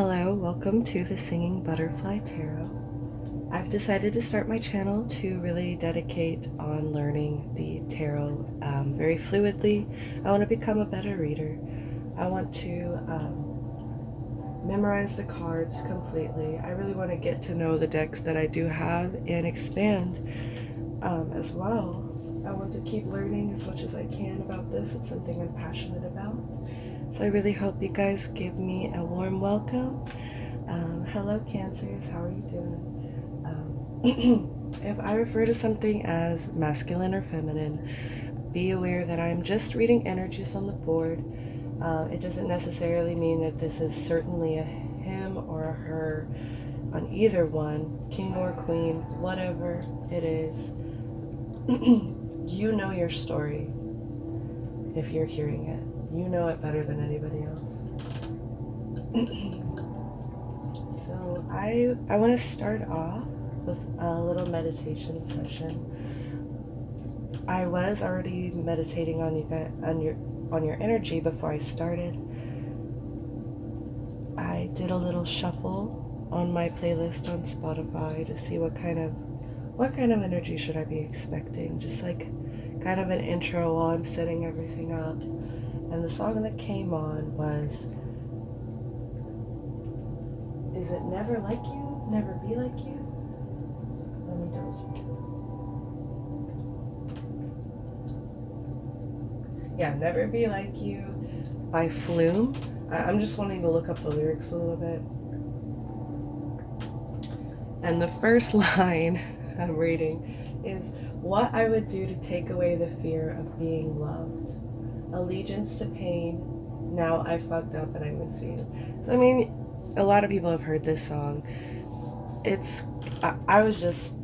Hello, welcome to the Singing Butterfly Tarot. I've decided to start my channel to really dedicate on learning the tarot very fluidly. I want to become a better reader. I want to memorize the cards completely. I really want to get to know the decks that I do have and expand as well. I want to keep learning as much as I can about this. It's something I'm passionate about. So I really hope you guys give me a warm welcome. Hello, Cancers. How are you doing? If I refer to something as masculine or feminine, be aware that I'm just reading energies on the board. It doesn't necessarily mean that this is certainly a him or a her on either one, king or queen, whatever it is. You know your story if you're hearing it. You know it better than anybody else. So I want to start off with a little meditation session. I was already meditating on you guys, on your energy before I started. I did a little shuffle on my playlist on Spotify to see what kind of energy should I be expecting, just like kind of an intro while I'm setting everything up. And the song that came on was, is it Never Like You, Never Be Like You? Let me double check. Yeah, Never Be Like You by Flume. I'm just wanting to look up the lyrics a little bit. And the first line I'm reading is, what I would do to take away the fear of being loved. Allegiance to pain. Now I fucked up and I miss you. So I mean, a lot of people have heard this song. I was just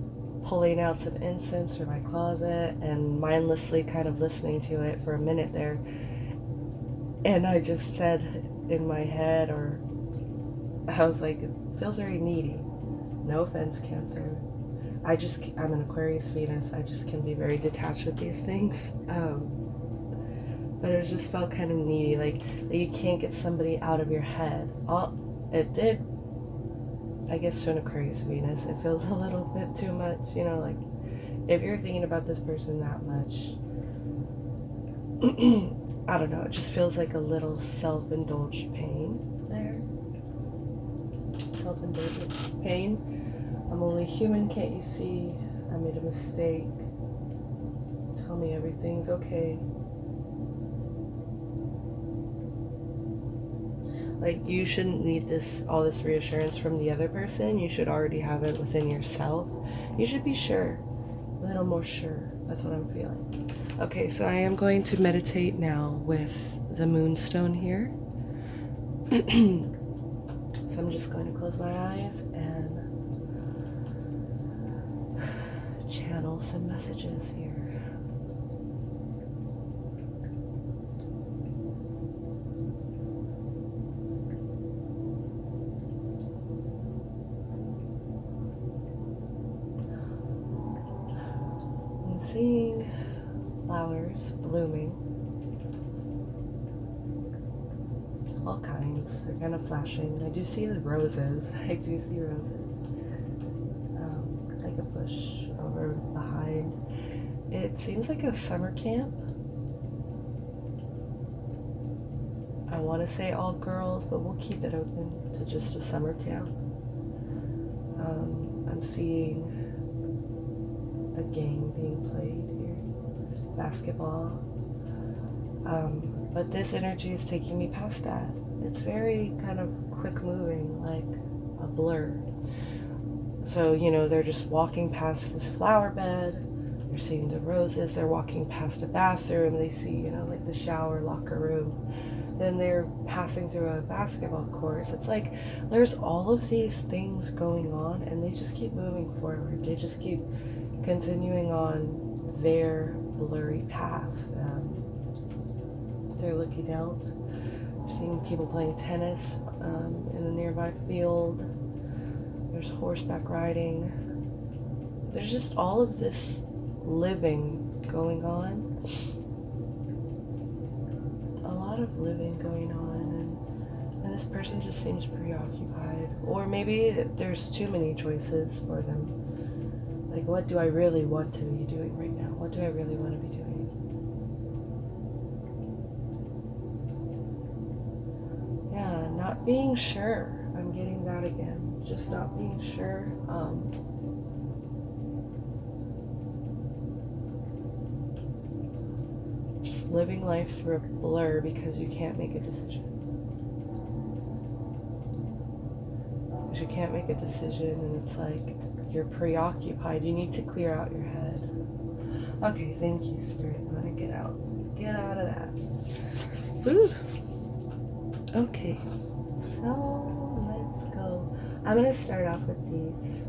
pulling out some incense from my closet and mindlessly kind of listening to it for a minute there. And I just said in my head, or I was like, it feels very needy. No offense, Cancer. I'm an Aquarius Venus. I just can be very detached with these things. But it just felt kind of needy, like you can't get somebody out of your head. It did, I guess, to an Aquarius Venus, it feels a little bit too much, like if you're thinking about this person that much, I don't know, it just feels like a little self-indulged pain there. Self-indulgent pain. I'm only human, can't you see? I made a mistake. Tell me everything's okay. Like, you shouldn't need all this reassurance from the other person. You should already have it within yourself. You should be sure, a little more sure. That's what I'm feeling. Okay, so I am going to meditate now with the moonstone here. So I'm just going to close my eyes and channel some messages here. I'm seeing flowers blooming. All kinds. They're kind of flashing. I do see the roses. I do see roses. Like a bush over behind. It seems like a summer camp. I want to say all girls, but we'll keep it open to just a summer camp. I'm seeing a game being played here. Basketball. But this energy is taking me past that. It's very kind of quick moving, like a blur. So, they're just walking past this flower bed. They're seeing the roses. They're walking past a bathroom. They see, like the shower, locker room. Then they're passing through a basketball court. It's like there's all of these things going on, and they just keep moving forward. They just keep continuing on their blurry path. They're looking out, seeing people playing tennis in a nearby field. There's horseback riding. There's just all of this living going on. A lot of living going on, and And this person just seems preoccupied. Or maybe there's too many choices for them. Like, what do I really want to be doing right now? What do I really want to be doing? Yeah, not being sure. I'm getting that again. Just not being sure. Just living life through a blur because you can't make a decision. Because you can't make a decision, and it's like you're preoccupied. You need to clear out your head. Okay, thank you, Spirit. I'm gonna get out of that. Woo. Okay, so let's go. I'm gonna start off with these.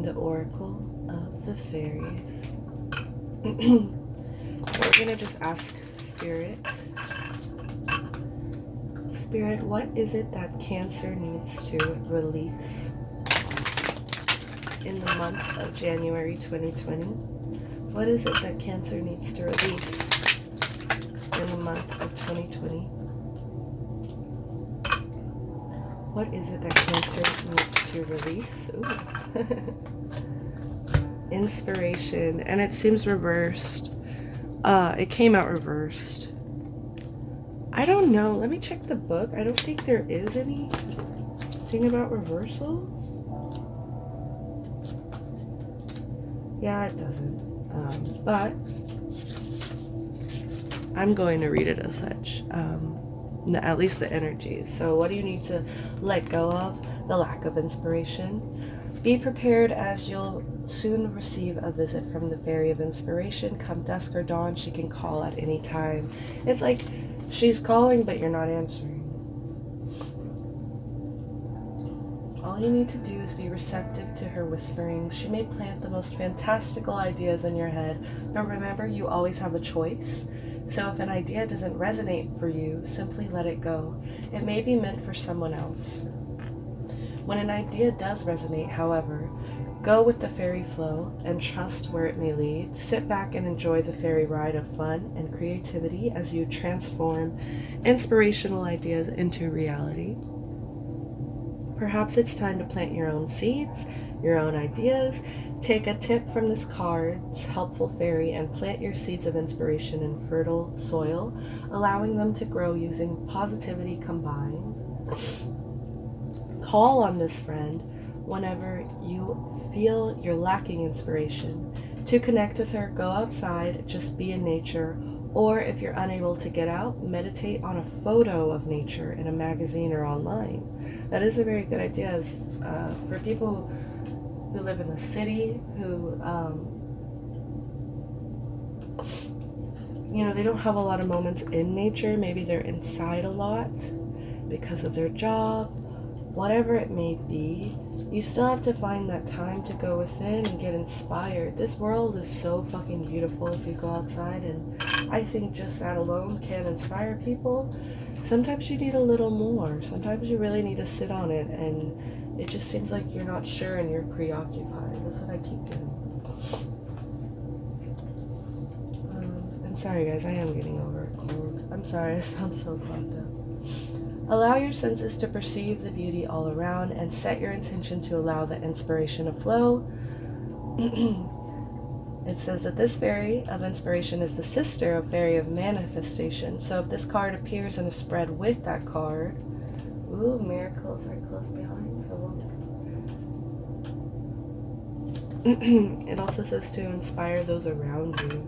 The Oracle of the Fairies. We're gonna just ask Spirit. Spirit, what is it that Cancer needs to release in the month of January 2020? What is it that Cancer needs to release in the month of 2020? What is it that Cancer needs to release? Ooh. Inspiration. And it seems reversed. It came out reversed. I don't know. Let me check the book. I don't think there is anything about reversals. Yeah, it doesn't. But I'm going to read it as such. At least the energies. So what do you need to let go of? The lack of inspiration. Be prepared, as you'll soon receive a visit from the Fairy of Inspiration. Come dusk or dawn, she can call at any time. It's like she's calling, but you're not answering. All you need to do is be receptive to her whispering. She may plant the most fantastical ideas in your head, but remember, you always have a choice. So if an idea doesn't resonate for you, simply let it go. It may be meant for someone else. When an idea does resonate, however, go with the fairy flow and trust where it may lead. Sit back and enjoy the fairy ride of fun and creativity as you transform inspirational ideas into reality. Perhaps it's time to plant your own seeds, your own ideas. Take a tip from this card's helpful fairy and plant your seeds of inspiration in fertile soil, allowing them to grow using positivity combined. Call on this friend whenever you feel you're lacking inspiration. To connect with her, go outside, just be in nature, or if you're unable to get out, meditate on a photo of nature in a magazine or online. That is a very good idea for people who live in the city, who, they don't have a lot of moments in nature. Maybe they're inside a lot because of their job, whatever it may be. You still have to find that time to go within and get inspired. This world is so fucking beautiful if you go outside, and I think just that alone can inspire people. Sometimes you need a little more. Sometimes you really need to sit on it, and it just seems like you're not sure and you're preoccupied. That's what I keep doing. I'm sorry, guys. I am getting over a cold. I'm sorry. I sound so clogged up. Allow your senses to perceive the beauty all around and set your intention to allow the inspiration to flow. It says that this fairy of inspiration is the sister of fairy of manifestation. So if this card appears in a spread with that card, ooh, miracles are close behind. So it also says to inspire those around you.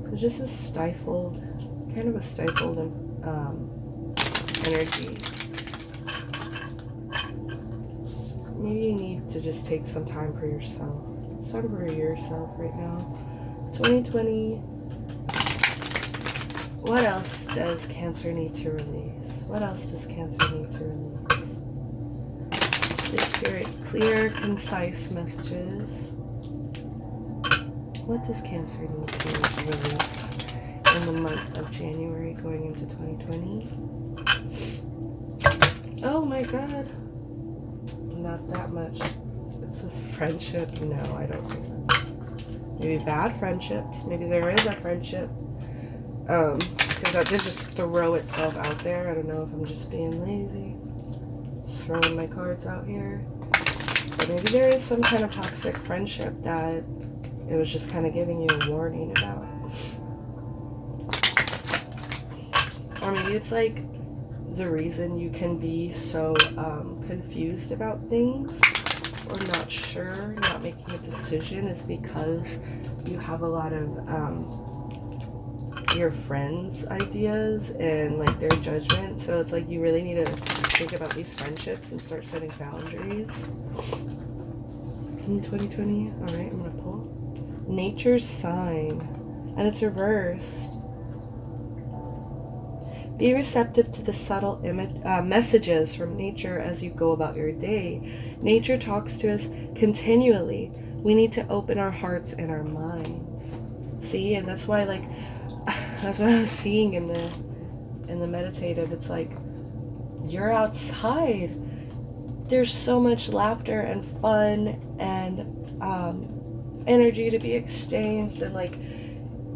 So just a stifled, kind of a stifled energy. Maybe you need to just take some time for yourself. Somber yourself right now. 2020. What else does Cancer need to release? What else does Cancer need to release? Please, Spirit, clear, concise messages. What does Cancer need to release in the month of January going into 2020? Oh my god. Not that much. It says friendship. No, I don't think that's. Maybe bad friendships. Maybe there is a friendship. because that did just throw itself out there. I don't know if I'm just being lazy, throwing my cards out here. But maybe there is some kind of toxic friendship that it was just kind of giving you a warning about. Or maybe it's like the reason you can be so confused about things or not sure, not making a decision is because you have a lot of your friends' ideas and like their judgment. So it's like you really need to think about these friendships and start setting boundaries. In 2020, all right, I'm gonna pull Nature's Sign, and it's reversed. Be receptive to the subtle messages from nature as you go about your day. Nature talks to us continually. We need to open our hearts and our minds. See, and that's why, like, that's what I was seeing in the meditative. It's like you're outside. There's so much laughter and fun and energy to be exchanged, and like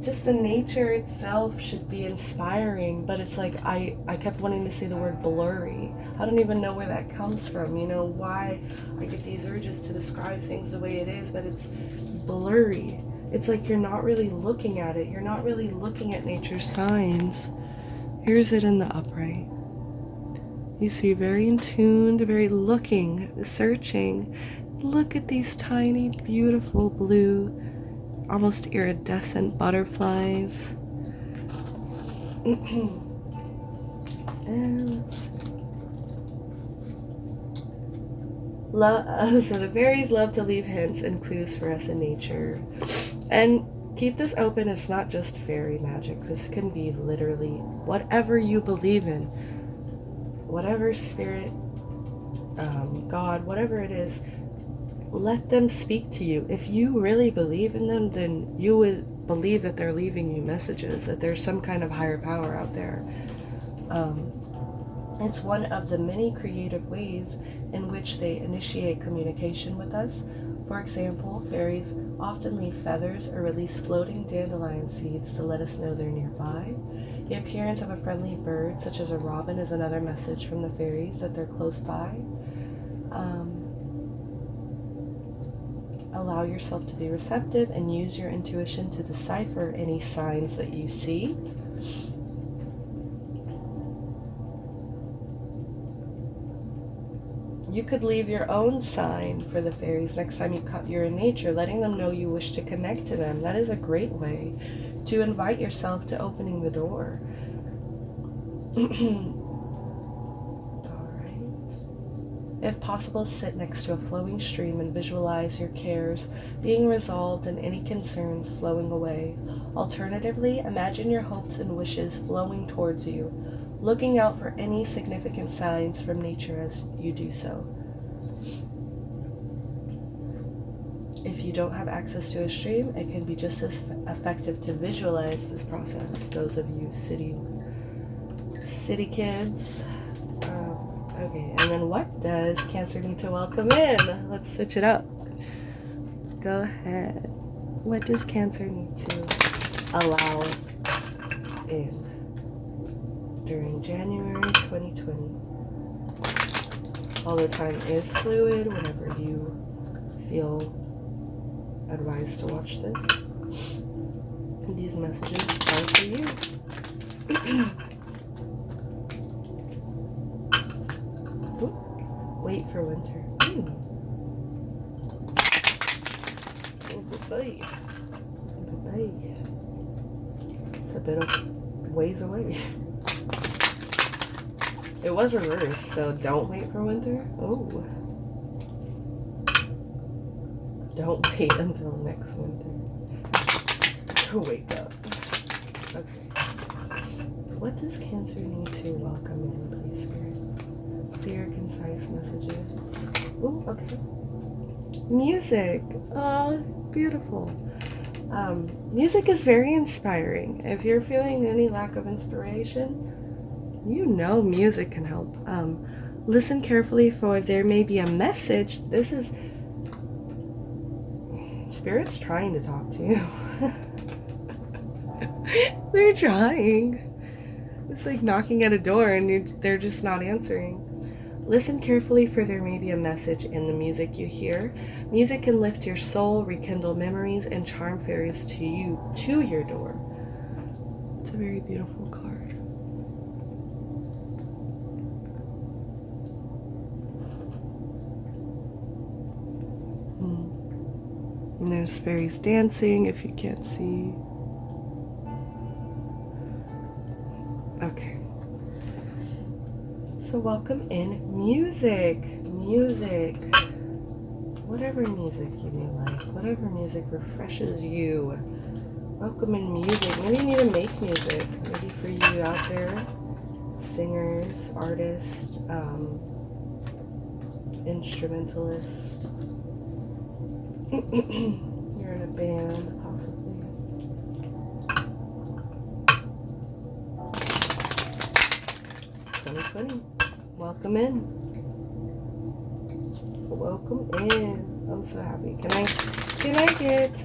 just the nature itself should be inspiring. But it's like I kept wanting to say the word blurry. I don't even know where that comes from, you know, why I get these urges to describe things the way it is, but it's blurry. It's like you're not really looking at it. You're not really looking at nature's signs. Here's it in the upright. You see, very in tuned, very looking, searching. Look at these tiny, beautiful blue, almost iridescent butterflies. And so the fairies love to leave hints and clues for us in nature. And keep this open. It's not just fairy magic. This can be literally whatever you believe in. Whatever spirit, God, whatever it is, let them speak to you. If you really believe in them, then you would believe that they're leaving you messages, that there's some kind of higher power out there. It's one of the many creative ways in which they initiate communication with us. For example, fairies often leave feathers or release floating dandelion seeds to let us know they're nearby. The appearance of a friendly bird, such as a robin, is another message from the fairies that they're close by. Allow yourself to be receptive and use your intuition to decipher any signs that you see. You could leave your own sign for the fairies next time you're in nature, letting them know you wish to connect to them. That is a great way to invite yourself to opening the door. If possible, sit next to a flowing stream and visualize your cares being resolved and any concerns flowing away. Alternatively, imagine your hopes and wishes flowing towards you, looking out for any significant signs from nature as you do so. If you don't have access to a stream, it can be just as effective to visualize this process. Those of you city kids. Okay, and then what does Cancer need to welcome in? Let's switch it up. Let's go ahead. What does Cancer need to allow in during January 2020? Although time is fluid, whenever you feel advised to watch this, these messages are for you. Wait for winter. It's a bit of ways away. It was reversed, so don't wait for winter. Oh. Don't wait until next winter to wake up. Okay. What does Cancer need to welcome in, please, Spirit? Clear, concise messages. Oh, okay. Music. Oh, beautiful. Music is very inspiring. If you're feeling any lack of inspiration, you know music can help. Listen carefully, for there may be a message. This is Spirit's trying to talk to you. They're trying. It's like knocking at a door and they're just not answering. Listen carefully, for there may be a message in the music you hear. Music can lift your soul, rekindle memories, and charm fairies to your door. It's a very beautiful card. And there's fairies dancing, if you can't see. Okay. So welcome in music. Whatever music you may like, whatever music refreshes you. Welcome in music. Maybe you need to make music. Maybe for you out there, singers, artists, instrumentalists. You're in a band, possibly. Welcome in. Welcome in. I'm so happy. Can I get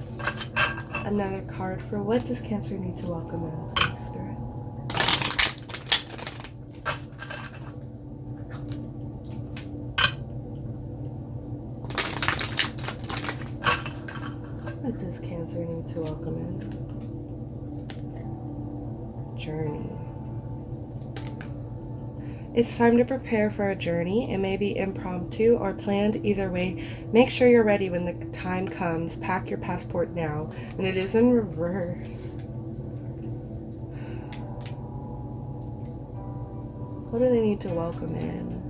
another card for what does Cancer need to welcome in, please, Spirit? What does Cancer need to welcome in? Journey. It's time to prepare for a journey. It may be impromptu or planned. Either way, make sure you're ready when the time comes. Pack your passport now. And it is in reverse. What do they need to welcome in?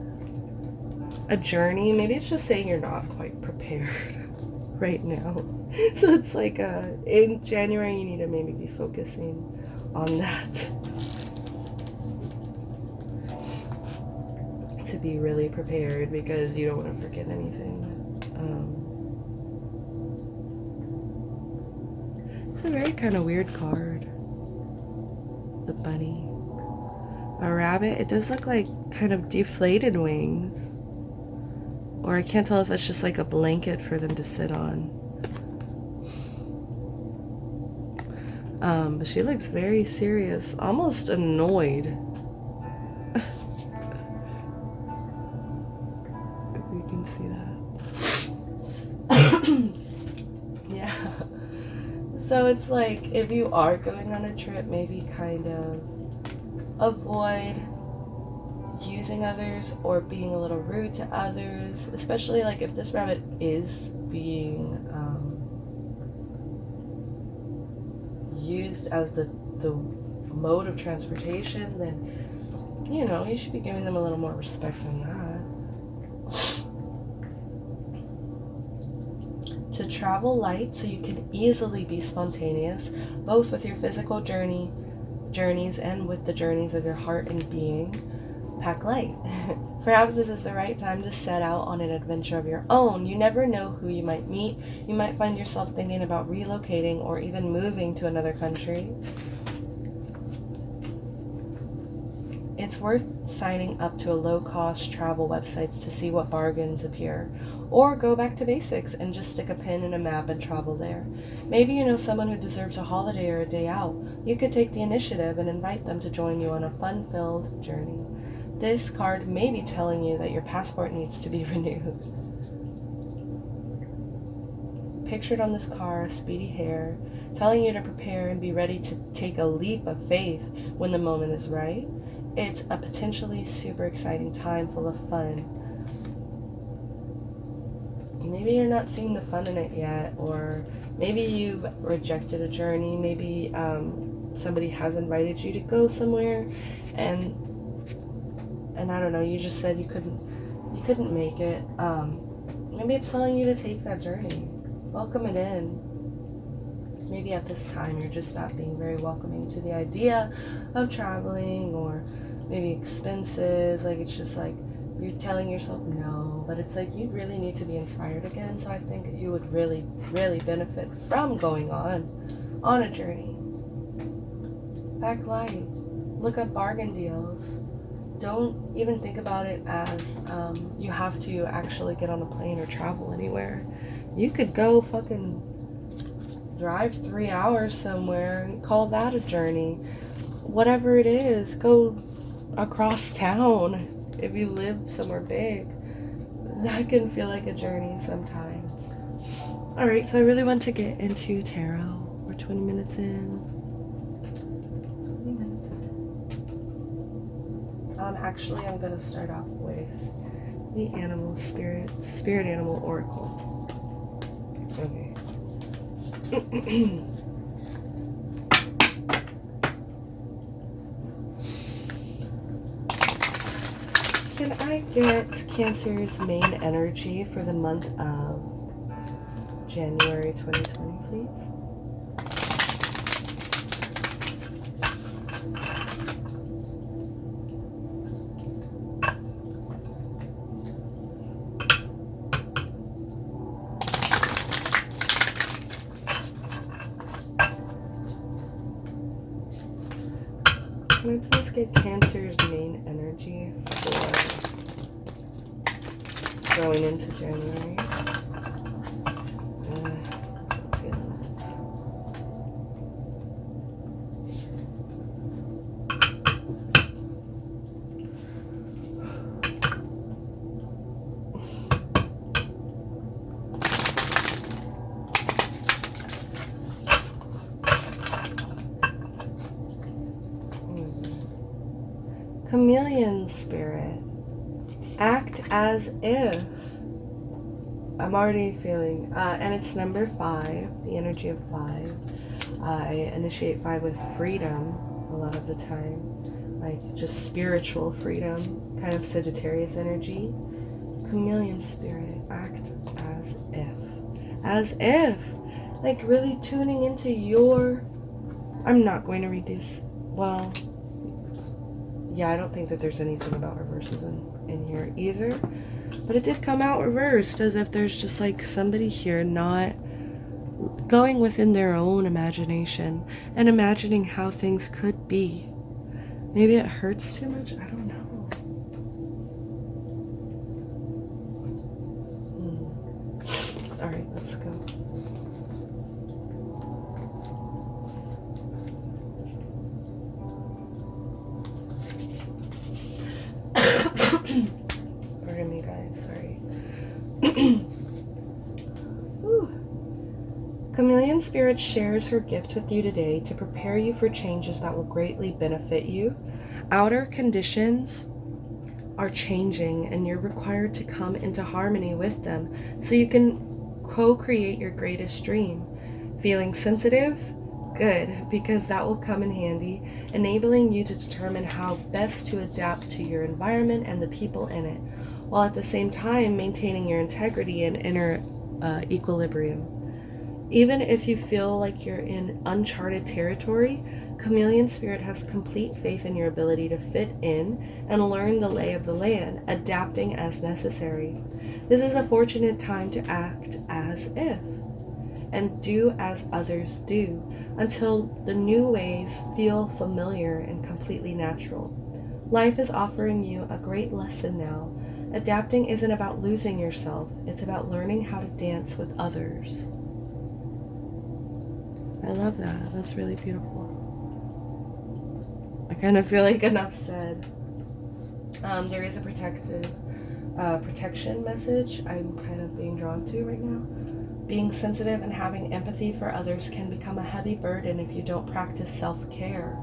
A journey? Maybe it's just saying you're not quite prepared right now. So it's like in January you need to maybe be focusing on that. To be really prepared, because you don't want to forget anything. It's a very kind of weird card. The bunny. A rabbit. It does look like kind of deflated wings. Or I can't tell if that's just like a blanket for them to sit on. But she looks very serious, almost annoyed. See that. Yeah. So it's like, if you are going on a trip, maybe kind of avoid using others or being a little rude to others, especially like if this rabbit is being used as the mode of transportation, then you should be giving them a little more respect than that. To travel light so you can easily be spontaneous, both with your physical journeys and with the journeys of your heart and being. Pack light. Perhaps this is the right time to set out on an adventure of your own. You never know who you might meet. You might find yourself thinking about relocating or even moving to another country. It's worth signing up to a low-cost travel websites to see what bargains appear. Or go back to basics and just stick a pin in a map and travel there. Maybe you know someone who deserves a holiday or a day out. You could take the initiative and invite them to join you on a fun-filled journey. This card may be telling you that your passport needs to be renewed. Pictured on this card, speedy hare, telling you to prepare and be ready to take a leap of faith when the moment is right. It's a potentially super exciting time full of fun. Maybe you're not seeing the fun in it yet, or maybe you've rejected a journey. Maybe somebody has invited you to go somewhere, and I don't know, you just said you couldn't make it. Maybe it's telling you to take that journey. Welcome it in. Maybe at this time you're just not being very welcoming to the idea of traveling, or maybe expenses. Like, it's just like you're telling yourself no, but it's like you really need to be inspired again. So I think you would really, really benefit from going on a journey. Pack light. Look up bargain deals. Don't even think about it as you have to actually get on a plane or travel anywhere. You could go fucking drive 3 hours somewhere and call that a journey. whatever it is, go across town if you live somewhere big. That can feel like a journey sometimes. Alright, so I really want to get into tarot. We're 20 minutes in. 20 minutes in. Actually, I'm going to start off with the animal spirit animal oracle. Okay. Can I get Cancer's main energy for the month of January 2020, please? Can I please get Cancer's main energy for going into January? Chameleon spirit. Act as if. I'm already feeling, and it's number 5, the energy of 5. I initiate 5 with freedom a lot of the time, like just spiritual freedom, kind of Sagittarius energy. Chameleon spirit, act as if. As if. Like really tuning into your... I'm not going to read these. Well, yeah, I don't think that there's anything about reverses in here either. But it did come out reversed, as if there's just like somebody here not going within their own imagination and imagining how things could be. Maybe it hurts too much? I don't know. Alright, let's go. Pardon me, guys, sorry. Chameleon Spirit shares her gift with you today to prepare you for changes that will greatly benefit you. Outer conditions are changing and you're required to come into harmony with them so you can co-create your greatest dream. Feeling sensitive? Good, because that will come in handy, enabling you to determine how best to adapt to your environment and the people in it, while at the same time maintaining your integrity and inner equilibrium. Even if you feel like you're in uncharted territory, Chameleon Spirit has complete faith in your ability to fit in and learn the lay of the land, adapting as necessary. This is a fortunate time to act as if and do as others do until the new ways feel familiar and completely natural. Life is offering you a great lesson now. Adapting isn't about losing yourself, it's about learning how to dance with others. I love that. That's really beautiful. I kind of feel like enough said. There is a protection message I'm kind of being drawn to right now. Being sensitive and having empathy for others can become a heavy burden if you don't practice self-care.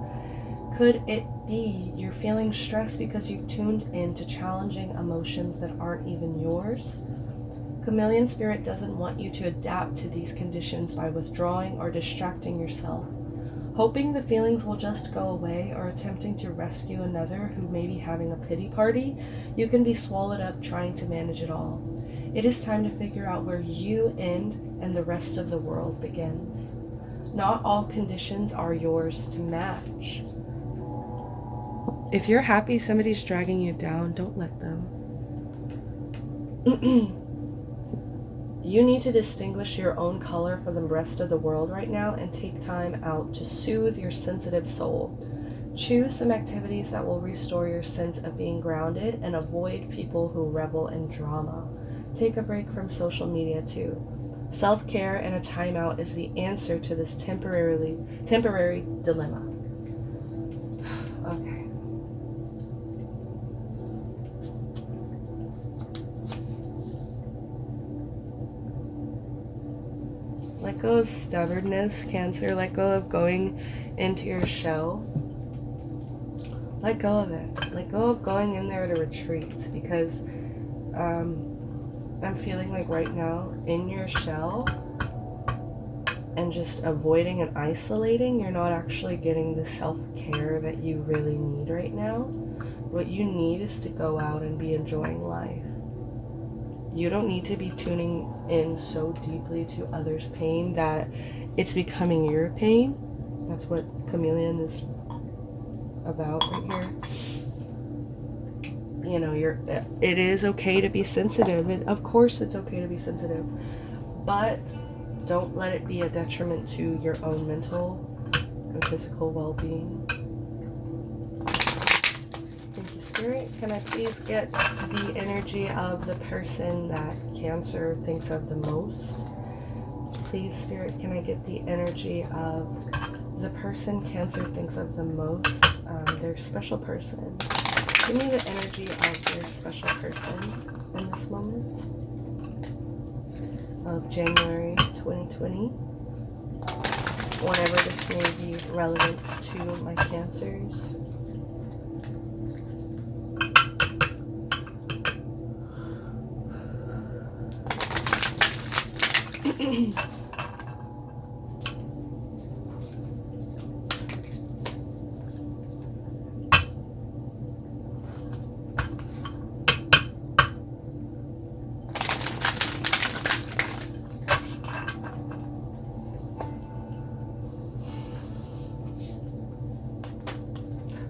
Could it be you're feeling stressed because you've tuned in to challenging emotions that aren't even yours? Chameleon Spirit doesn't want you to adapt to these conditions by withdrawing or distracting yourself. Hoping the feelings will just go away or attempting to rescue another who may be having a pity party, you can be swallowed up trying to manage it all. It is time to figure out where you end and the rest of the world begins. Not all conditions are yours to match. If you're happy somebody's dragging you down, don't let them. You need to distinguish your own color from the rest of the world right now and take time out to soothe your sensitive soul. Choose some activities that will restore your sense of being grounded and avoid people who revel in drama. Take a break from social media too. Self-care and a timeout is the answer to this temporary dilemma. Okay. Let go of stubbornness, Cancer. Let go of going into your shell. Let go of it. Let go of going in there to retreat, because I'm feeling like right now in your shell and just avoiding and isolating, you're not actually getting the self-care that you really need right now. What you need is to go out and be enjoying life. You don't need to be tuning in so deeply to others' pain that it's becoming your pain. That's what Chameleon is about right here. You know, it is okay to be sensitive. Of course it's okay to be sensitive. But don't let it be a detriment to your own mental and physical well-being. Thank you, Spirit. Can I please get the energy of the person that Cancer thinks of the most? Please, Spirit, can I get the energy of the person Cancer thinks of the most? Their special person. Give me the energy of their special person in this moment of January 2020. Whenever this may be relevant to my Cancers.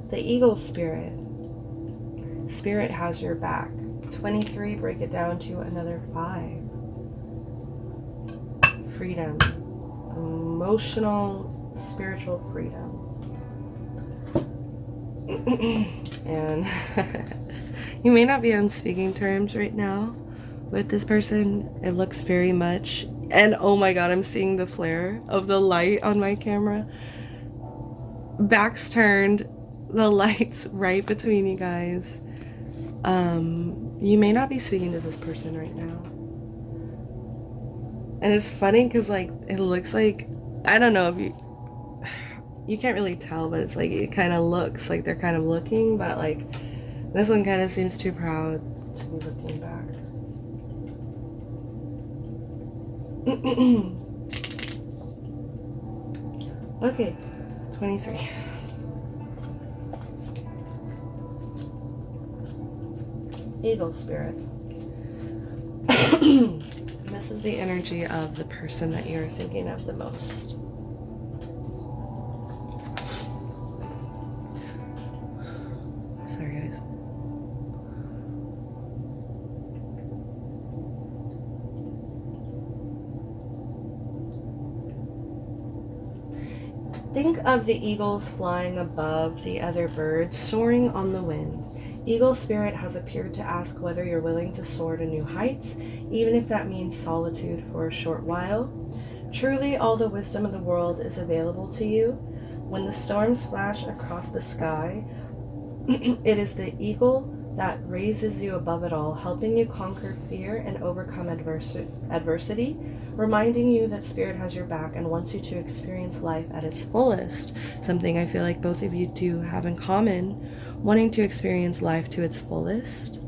The Eagle Spirit. Spirit has your back. 23, break it down to another 5. Freedom. Emotional, spiritual freedom. And you may not be on speaking terms right now with this person. It looks very much, and oh my god, I'm seeing the flare of the light on my camera. Backs turned, the light's right between you guys. You may not be speaking to this person right now. And it's funny because, like, it looks like, I don't know if you can't really tell, but it's like, it kind of looks like they're kind of looking, but like, this one kind of seems too proud to be looking back. Okay, 23. Eagle Spirit. This is the energy of the person that you're thinking of the most. Sorry, guys. Think of the eagles flying above the other birds, soaring on the wind. Eagle Spirit has appeared to ask whether you're willing to soar to new heights, even if that means solitude for a short while. Truly, all the wisdom of the world is available to you. When the storms flash across the sky, it is the eagle that raises you above it all, helping you conquer fear and overcome adversity, reminding you that Spirit has your back and wants you to experience life at its fullest. Something I feel like both of you do have in common, wanting to experience life to its fullest.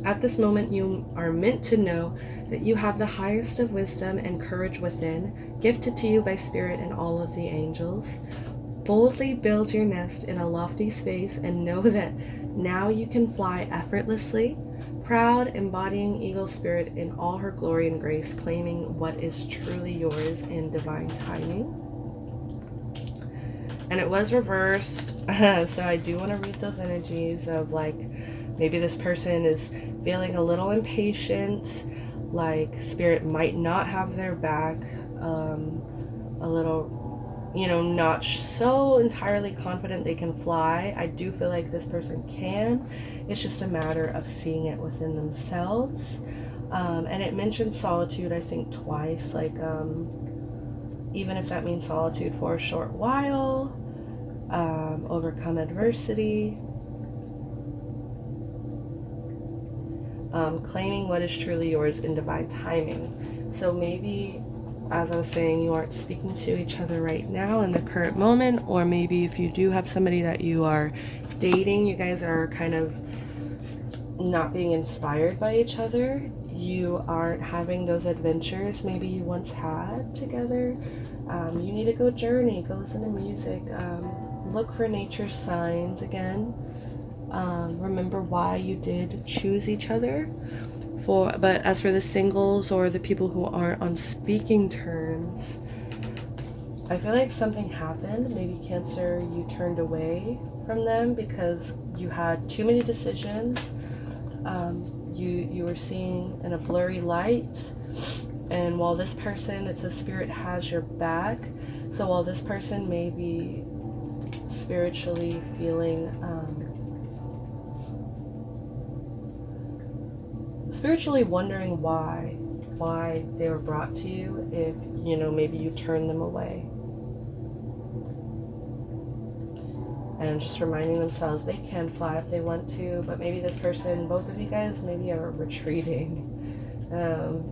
At this moment, you are meant to know that you have the highest of wisdom and courage within, gifted to you by Spirit and all of the angels. Boldly build your nest in a lofty space and know that now you can fly effortlessly, proud, embodying Eagle Spirit in all her glory and grace, claiming what is truly yours in divine timing. And it was reversed, so I do want to read those energies of, like, maybe this person is feeling a little impatient, like Spirit might not have their back, a little, you know, not so entirely confident they can fly. I do feel like this person can. It's just a matter of seeing it within themselves. And it mentions solitude, I think, twice, like, even if that means solitude for a short while, overcome adversity, claiming what is truly yours in divine timing. So maybe, as I was saying, you aren't speaking to each other right now in the current moment, or maybe if you do have somebody that you are dating, you guys are kind of not being inspired by each other. You aren't having those adventures maybe you once had together. You need to go journey, go listen to music, look for nature's signs again. Remember why you did choose each other. But as for the singles or the people who aren't on speaking terms, I feel like something happened. Maybe Cancer, you turned away from them because you had too many decisions. You were seeing in a blurry light, and while this person, it's a spirit, has your back. So while this person may be spiritually feeling spiritually wondering why they were brought to you, if maybe you turned them away, and just reminding themselves they can fly if they want to, but maybe this person, both of you guys, maybe are retreating.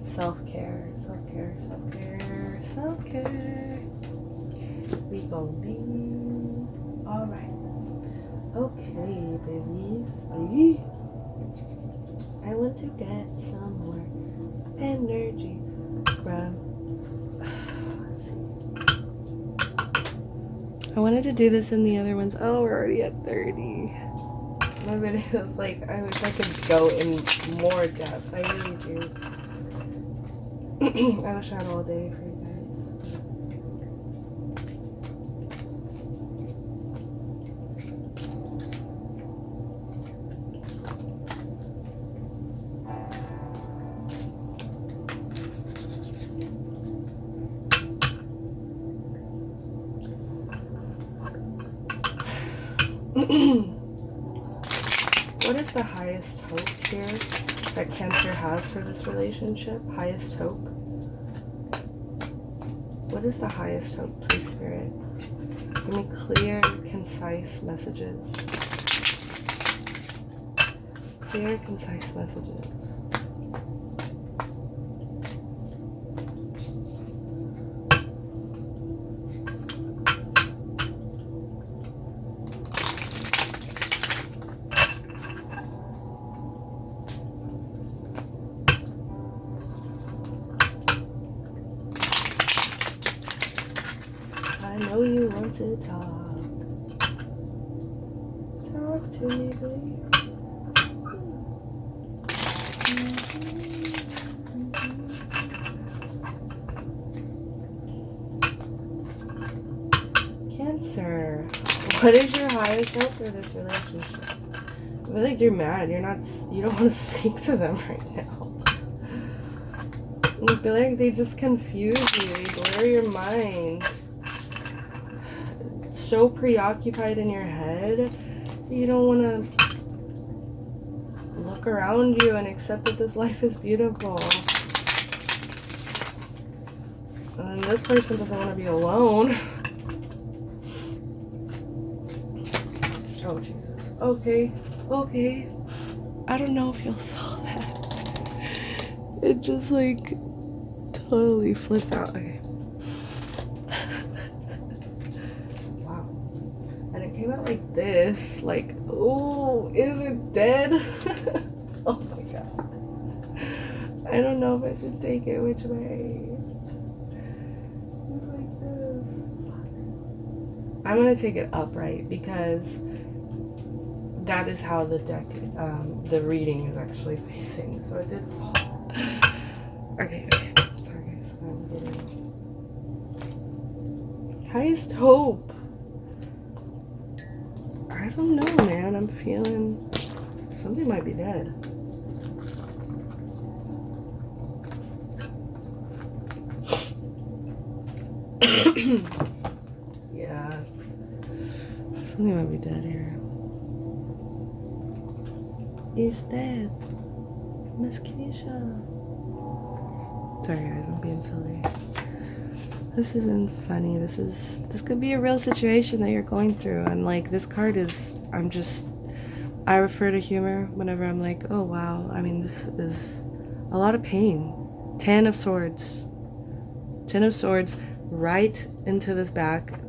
Self-care. We gon' be alright. Okay, babies. I want to get some more energy from. Let's see. I wanted to do this in the other ones. Oh, we're already at 30. My video's like, I wish I could go in more depth. I really do. I wish I had all day for you guys. What is the highest hope here that Cancer has for this relationship? Highest hope? What is the highest hope, please, Spirit? Give me clear, concise messages. Clear, concise messages. I know you want to talk. Talk to me, baby. Cancer. What is your highest hope for this relationship? I feel like you're mad. You don't want to speak to them right now. I feel like they just confuse you. They blur your mind. So preoccupied in your head, you don't want to look around you and accept that this life is beautiful. And this person doesn't want to be alone. Oh, Jesus. Okay. I don't know if y'all saw that. It just like totally flipped out. Okay. Came out like this, like, oh, is it dead? Oh my god, I don't know if I should take it which way. It's like this. I'm gonna take it upright because that is how the deck, the reading is actually facing, so it did fall. Okay, sorry guys, I'm getting highest hope. I don't know, man. I'm feeling something might be dead. Yeah. Something might be dead here. He's dead. Miss Keisha. Sorry guys, I'm being silly. this isn't funny. This could be a real situation that you're going through. And like, this card is, I refer to humor whenever I'm like, oh wow, I mean, this is a lot of pain. 10 of Swords. 10 of Swords right into this back.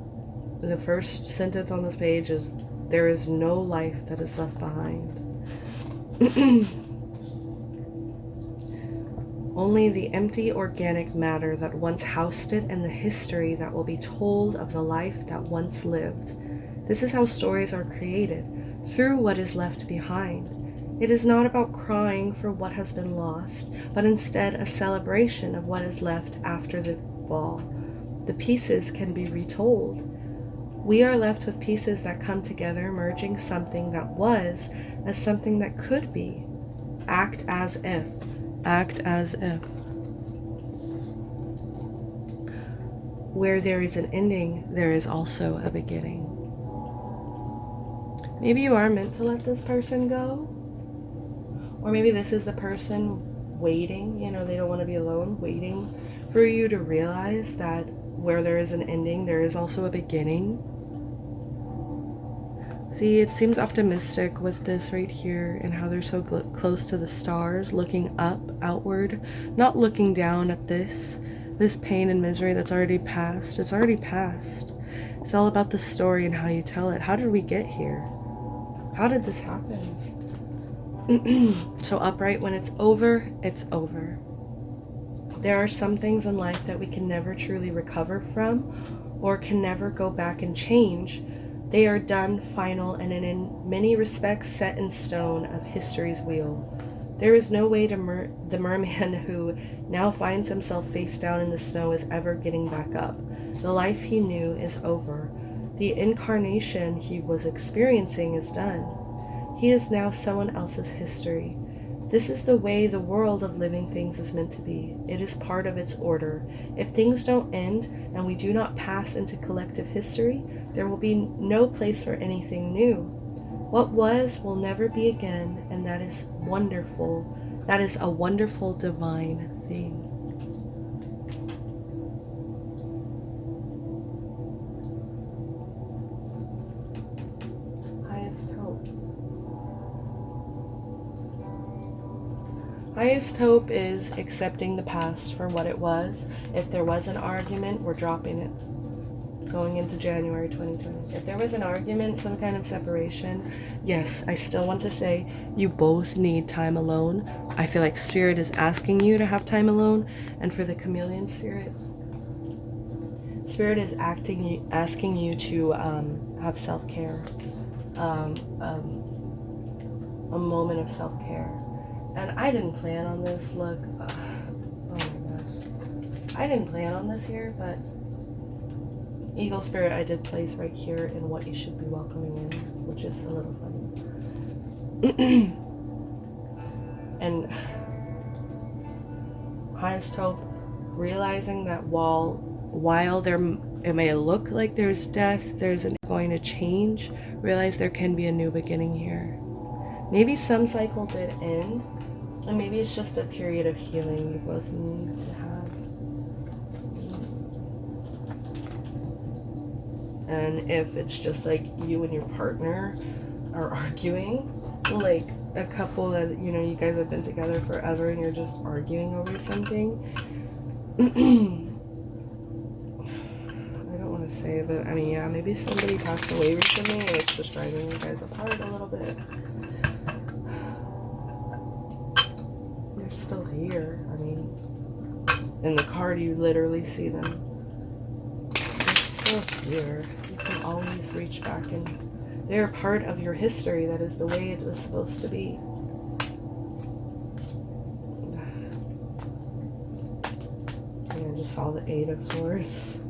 The first sentence on this page is, there is no life that is left behind. Only the empty organic matter that once housed it and the history that will be told of the life that once lived. This is how stories are created, through what is left behind. It is not about crying for what has been lost, but instead a celebration of what is left after the fall. The pieces can be retold. We are left with pieces that come together, merging something that was as something that could be. Act as if. Act as if. Where there is an ending, there is also a beginning. Maybe you are meant to let this person go. Or maybe this is the person waiting, they don't want to be alone, waiting for you to realize that where there is an ending, there is also a beginning. See, it seems optimistic with this right here and how they're so close to the stars, looking up, outward, not looking down at this pain and misery that's already passed. It's already passed. It's all about the story and how you tell it. How did we get here? How did this happen? So upright, when it's over, it's over. There are some things in life that we can never truly recover from or can never go back and change. They are done, final, and in many respects set in stone of history's wheel. There is no way the merman who now finds himself face down in the snow is ever getting back up. The life he knew is over. The incarnation he was experiencing is done. He is now someone else's history. This is the way the world of living things is meant to be. It is part of its order. If things don't end and we do not pass into collective history, there will be no place for anything new. What was will never be again, and that is wonderful. That is a wonderful divine thing. Highest hope. Highest hope is accepting the past for what it was. If there was an argument, we're dropping it. Going into January 2020. If there was an argument, some kind of separation, yes, I still want to say you both need time alone. I feel like Spirit is asking you to have time alone. And for the Chameleon Spirit is asking you to have self-care. A moment of self-care. And I didn't plan on this. Look. Oh my gosh. I didn't plan on this here, but Eagle Spirit I did place right here in what you should be welcoming in, which is a little funny. And highest hope, realizing that while it may look like there's death, there's going to change. Realize there can be a new beginning here. Maybe some cycle did end, and maybe it's just a period of healing you both need to have. And if it's just like you and your partner are arguing, like a couple that, you guys have been together forever and you're just arguing over something. I don't want to say, but I mean, yeah, maybe somebody passed away recently and it's just driving you guys apart a little bit. They're still here. I mean, in the card you literally see them. Here, you can always reach back, and they're part of your history. That is the way it was supposed to be. And I just saw the 8 of Swords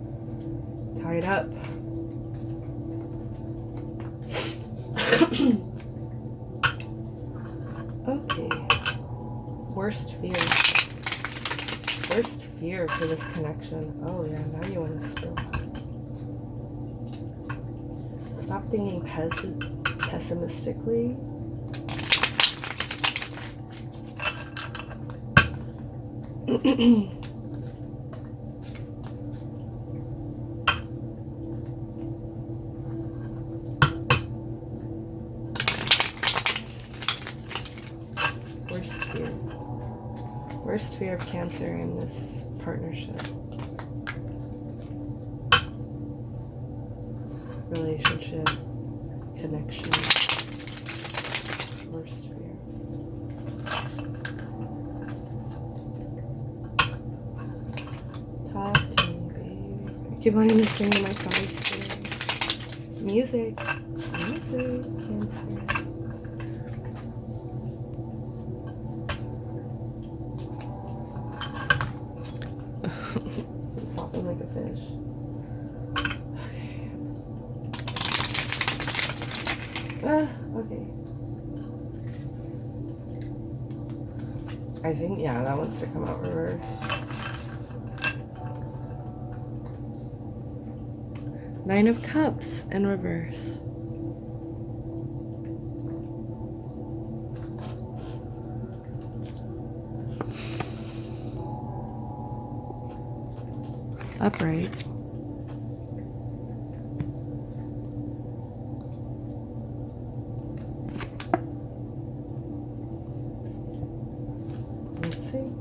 tied up. Okay. Worst fear. Worst fear for this connection. Oh yeah, now you want to spill. Stop thinking pessimistically. worst fear of Cancer in this partnership? Relationship, connection, worst fear. Talk to me, baby. I keep wanting to sing to my cards today. Music, Cancer. Popping like a fish. Okay. I think, yeah, that wants to come out reverse. Nine of Cups in reverse. Upright. Let's see.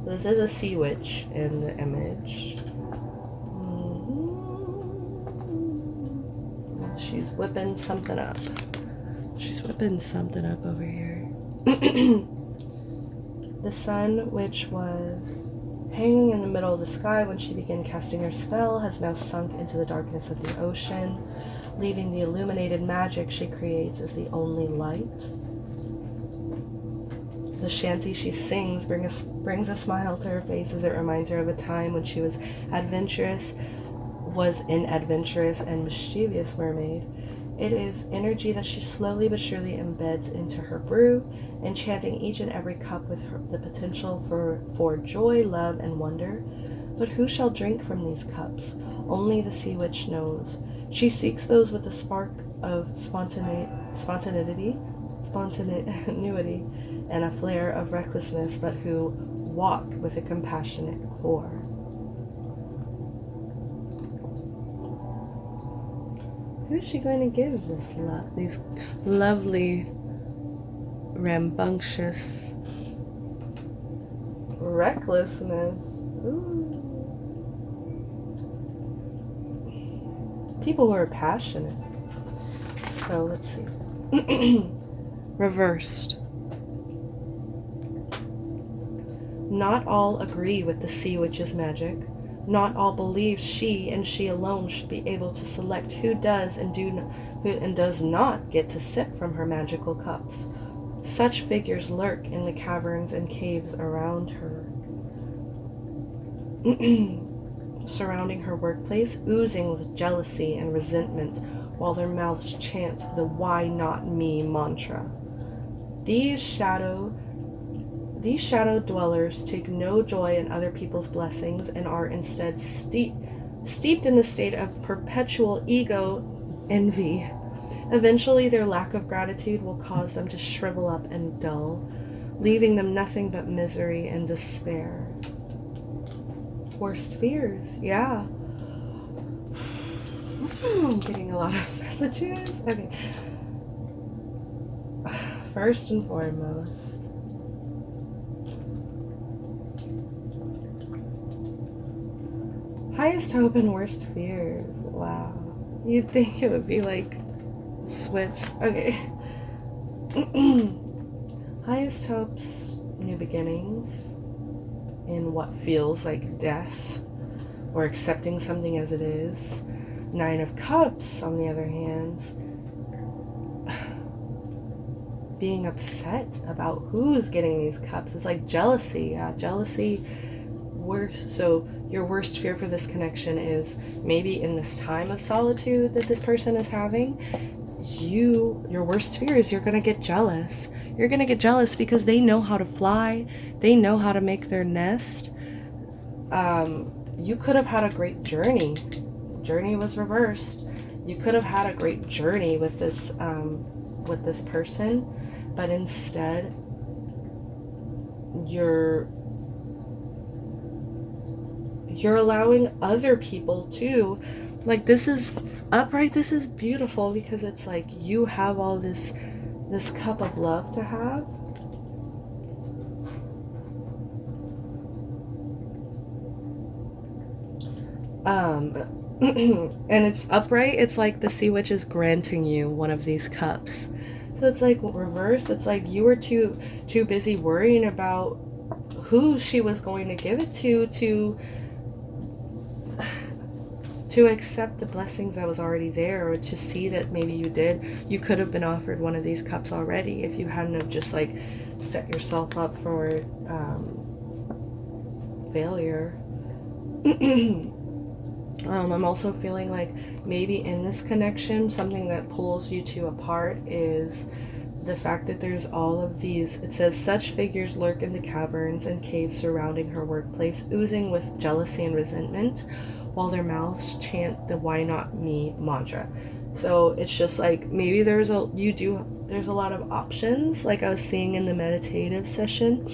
This is a sea witch in the image. She's whipping something up. She's whipping something up over here. The sun, which was hanging in the middle of the sky when she began casting her spell, has now sunk into the darkness of the ocean, leaving the illuminated magic she creates as the only light. The shanty she sings brings a smile to her face as it reminds her of a time when she was an adventurous and mischievous mermaid. It is energy that she slowly but surely embeds into her brew, enchanting each and every cup with the potential for joy, love, and wonder. But who shall drink from these cups? Only the sea witch knows. She seeks those with a spark of spontaneity, and a flare of recklessness, but who walk with a compassionate core. Who's she going to give this love? These lovely, rambunctious recklessness. Ooh. People who are passionate. So let's see. Reversed. Not all agree with the sea witch's magic. Not all believe she and she alone should be able to select who does and does not get to sip from her magical cups. Such figures lurk in the caverns and caves around her, surrounding her workplace, oozing with jealousy and resentment, while their mouths chant the "Why not me" mantra. These shadow dwellers take no joy in other people's blessings and are instead steeped in the state of perpetual ego envy. Eventually, their lack of gratitude will cause them to shrivel up and dull, leaving them nothing but misery and despair. Worst fears, yeah. I'm getting a lot of messages. Okay. First and foremost, highest hope and worst fears. Wow. You'd think it would be like switch. Okay. Highest hopes, new beginnings in what feels like death, or accepting something as it is. Nine of Cups, on the other hand, being upset about who's getting these cups. It's like jealousy. Yeah, jealousy. So your worst fear for this connection is maybe in this time of solitude that this person is having, your worst fear is you're going to get jealous. You're going to get jealous because they know how to fly. They know how to make their nest. You could have had a great journey. Journey was reversed. You could have had a great journey with this person, but instead you're you're allowing other people to, like, this is upright, this is beautiful, because it's like you have all this cup of love to have. And it's upright. It's like the sea witch is granting you one of these cups. So it's like reverse. It's like you were too busy worrying about who she was going to give it to accept the blessings that was already there, or to see that maybe you could have been offered one of these cups already if you hadn't have just like set yourself up for failure. I'm also feeling like maybe in this connection, something that pulls you two apart is the fact that there's all of these, it says, such figures lurk in the caverns and caves surrounding her workplace, oozing with jealousy and resentment, while their mouths chant the "why not me" mantra. So it's just like maybe there's a lot of options, like I was seeing in the meditative session.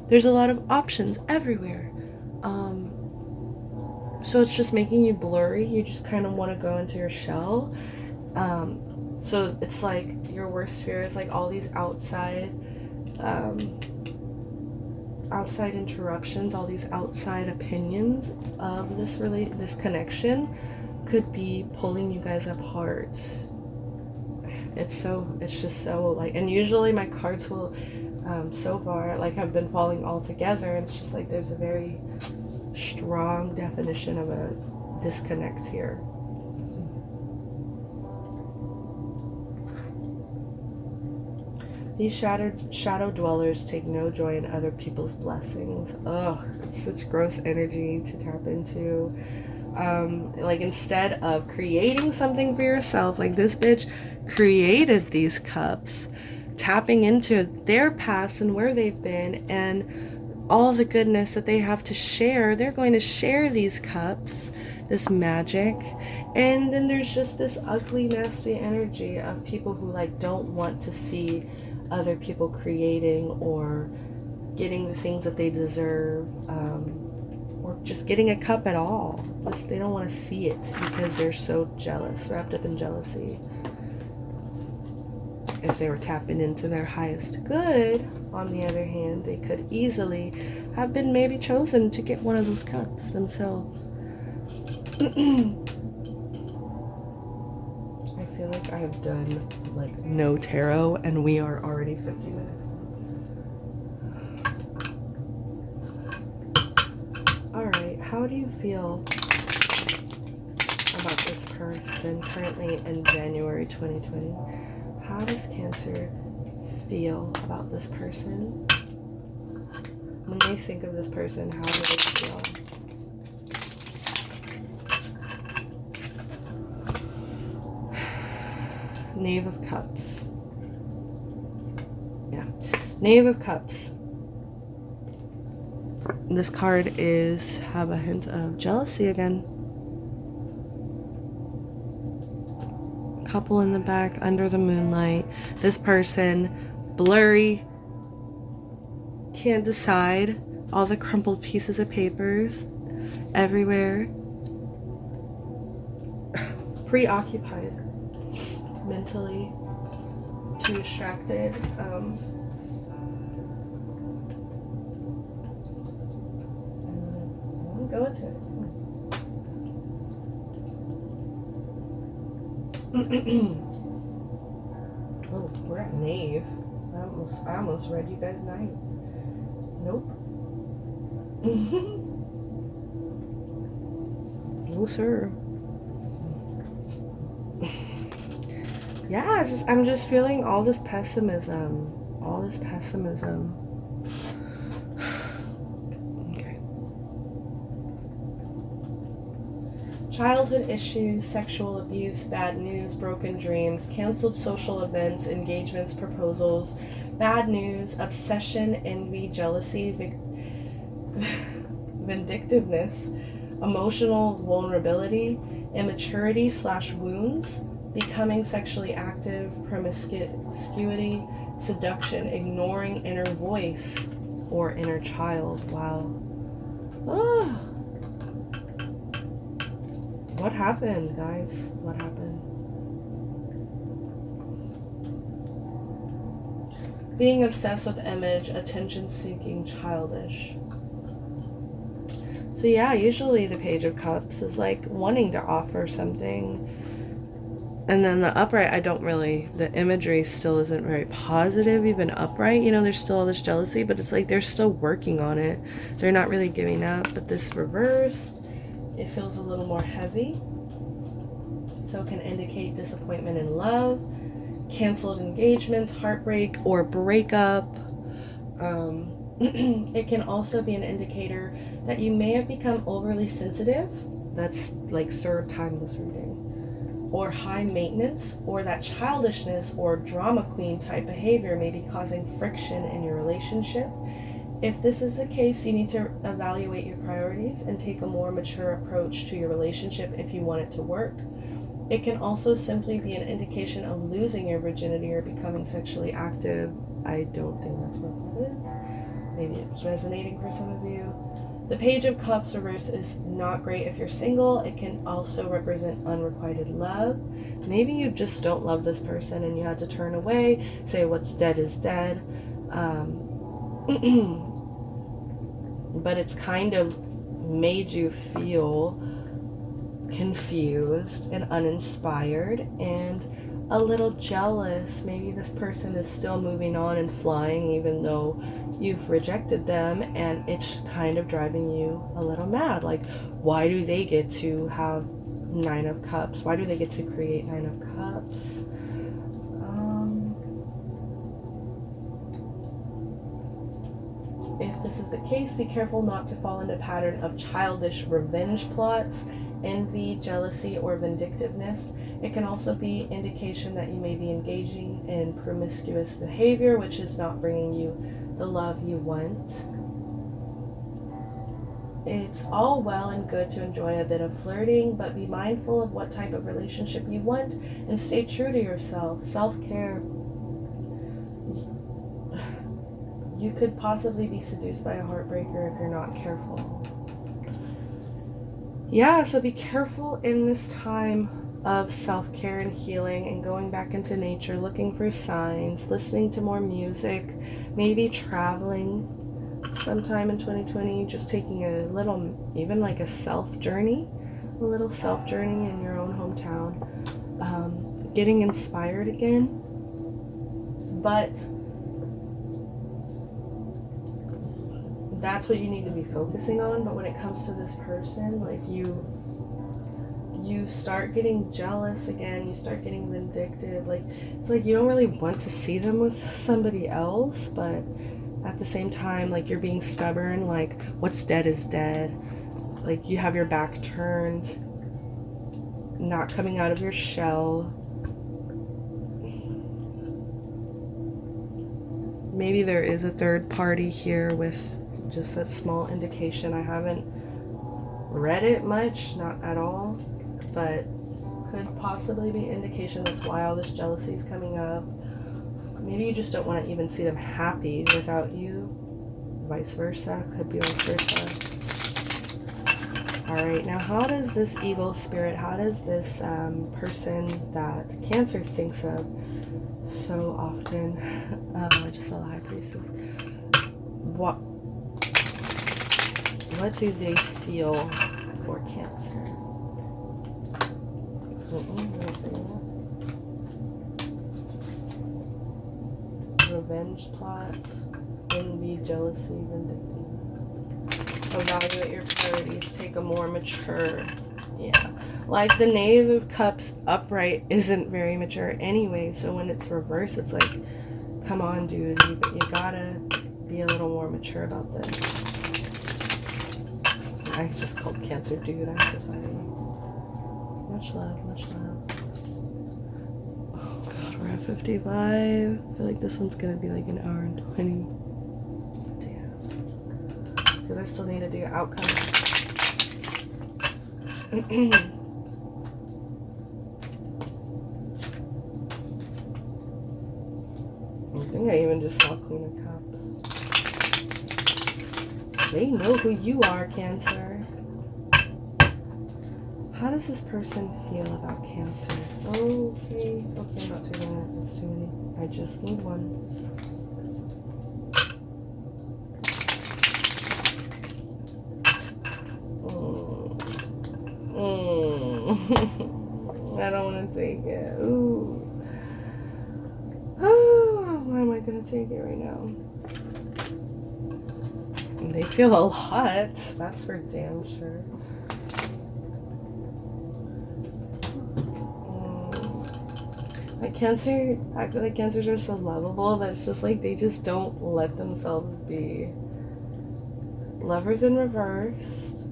There's a lot of options everywhere. So it's just making you blurry. You just kind of want to go into your shell. So it's like your worst fear is like all these outside interruptions, all these outside opinions of this connection could be pulling you guys apart. It's just so like, and usually my cards will so far like have been falling all together. It's just like there's a very strong definition of a disconnect here. These shadow dwellers take no joy in other people's blessings. Ugh, it's such gross energy to tap into. Like instead of creating something for yourself, like this bitch created these cups, tapping into their past and where they've been and all the goodness that they have to share. They're going to share these cups, this magic, and then there's just this ugly, nasty energy of people who like don't want to see other people creating or getting the things that they deserve, or just getting a cup at all. Just they don't want to see it because they're so jealous, wrapped up in jealousy. If they were tapping into their highest good, on the other hand, they could easily have been maybe chosen to get one of those cups themselves. I feel like I have done like no tarot and we are already 50 minutes. Alright, how do you feel about this person currently in January 2020? How does Cancer feel about this person? When they think of this person, how do they feel? Knave of Cups. Yeah. Knave of Cups. This card have a hint of jealousy again. Couple in the back under the moonlight. This person, blurry, can't decide. All the crumpled pieces of papers everywhere. Preoccupied mentally, too distracted. Go with it. Oh, we're at Knave. I almost read you guys Knight. Nope. No, sir. Yeah, I'm just feeling all this pessimism. Okay. Childhood issues, sexual abuse, bad news, broken dreams, canceled social events, engagements, proposals, bad news, obsession, envy, jealousy, vindictiveness, emotional vulnerability, immaturity / wounds, becoming sexually active, promiscuity, seduction, ignoring inner voice or inner child. Wow. Oh. What happened, guys? What happened? Being obsessed with image, attention-seeking, childish. So yeah, usually the Page of Cups is like wanting to offer something. And then the upright, I don't really, the imagery still isn't very positive, even upright. You know, there's still all this jealousy, but it's like they're still working on it. They're not really giving up. But this reversed, it feels a little more heavy. So it can indicate disappointment in love, canceled engagements, heartbreak, or breakup. It can also be an indicator that you may have become overly sensitive. That's like third time this reading. Or high maintenance, or that childishness or drama queen type behavior may be causing friction in your relationship. If this is the case, you need to evaluate your priorities and take a more mature approach to your relationship if you want it to work. It can also simply be an indication of losing your virginity or becoming sexually active. I don't think that's what that is. Maybe it's resonating for some of you. The Page of Cups reverse is not great if you're single. It can also represent unrequited love. Maybe you just don't love this person and you had to turn away, say what's dead is dead. But it's kind of made you feel confused and uninspired and a little jealous. Maybe this person is still moving on and flying even though you've rejected them, and it's kind of driving you a little mad. Like, why do they get to have 9 of Cups? Why do they get to create 9 of Cups? If this is the case, be careful not to fall into a pattern of childish revenge plots, envy, jealousy, or vindictiveness. It can also be indication that you may be engaging in promiscuous behavior, which is not bringing you the love you want. It's all well and good to enjoy a bit of flirting, but be mindful of what type of relationship you want and stay true to yourself. Self-care. You could possibly be seduced by a heartbreaker if you're not careful. Yeah, so be careful in this time of self-care and healing and going back into nature, looking for signs, listening to more music, maybe traveling sometime in 2020, just taking a little, even like a self-journey, a little self-journey in your own hometown, getting inspired again. But that's what you need to be focusing on. But when it comes to this person, like you start getting jealous again, you start getting vindictive. Like, it's like you don't really want to see them with somebody else, but at the same time, like, you're being stubborn. Like, what's dead is dead. Like, you have your back turned, not coming out of your shell. Maybe there is a third party here with just that small indication. I haven't read it much, not at all, but could possibly be indication that's why all this jealousy is coming up. Maybe you just don't want to even see them happy without you. Vice versa. Could be vice versa. Alright, now how does this eagle spirit, how does this person that Cancer thinks of so often, I just saw the High Priestess, what do they feel for Cancer? Revenge plots, envy, jealousy, vindictiveness. Evaluate your priorities, take a more mature, yeah. Like the Knave of Cups upright isn't very mature anyway, so when it's reversed, it's like, come on, dude, you gotta be a little more mature about this. I just called Cancer dude, I'm so sorry. Much love, much love. Oh god, we're at 55. I feel like this one's gonna be like an hour and 20. Damn. Because I still need to do outcome. I think I even just saw Queen of Cups. They know who you are, Cancer. How does this person feel about Cancer? Okay, I'm not taking that. That's too many. I just need one. I don't want to take it. Ooh. Why am I going to take it right now? They feel a lot. That's for damn sure. Like Cancer, I feel like Cancers are so lovable, but it's just like they just don't let themselves be. Lovers in reverse,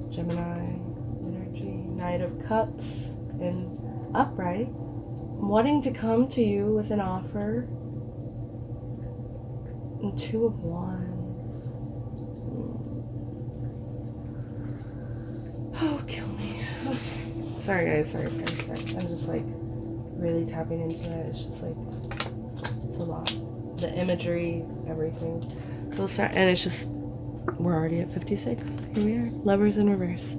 Gemini energy, Knight of Cups in upright, wanting to come to you with an offer, and Two of Wands. Oh, kill me. Okay. Sorry guys, sorry. I'm just like really tapping into it. It's just like, it's a lot. The imagery, everything. So we'll start, and it's just, we're already at 56. Here we are. Lovers in reverse.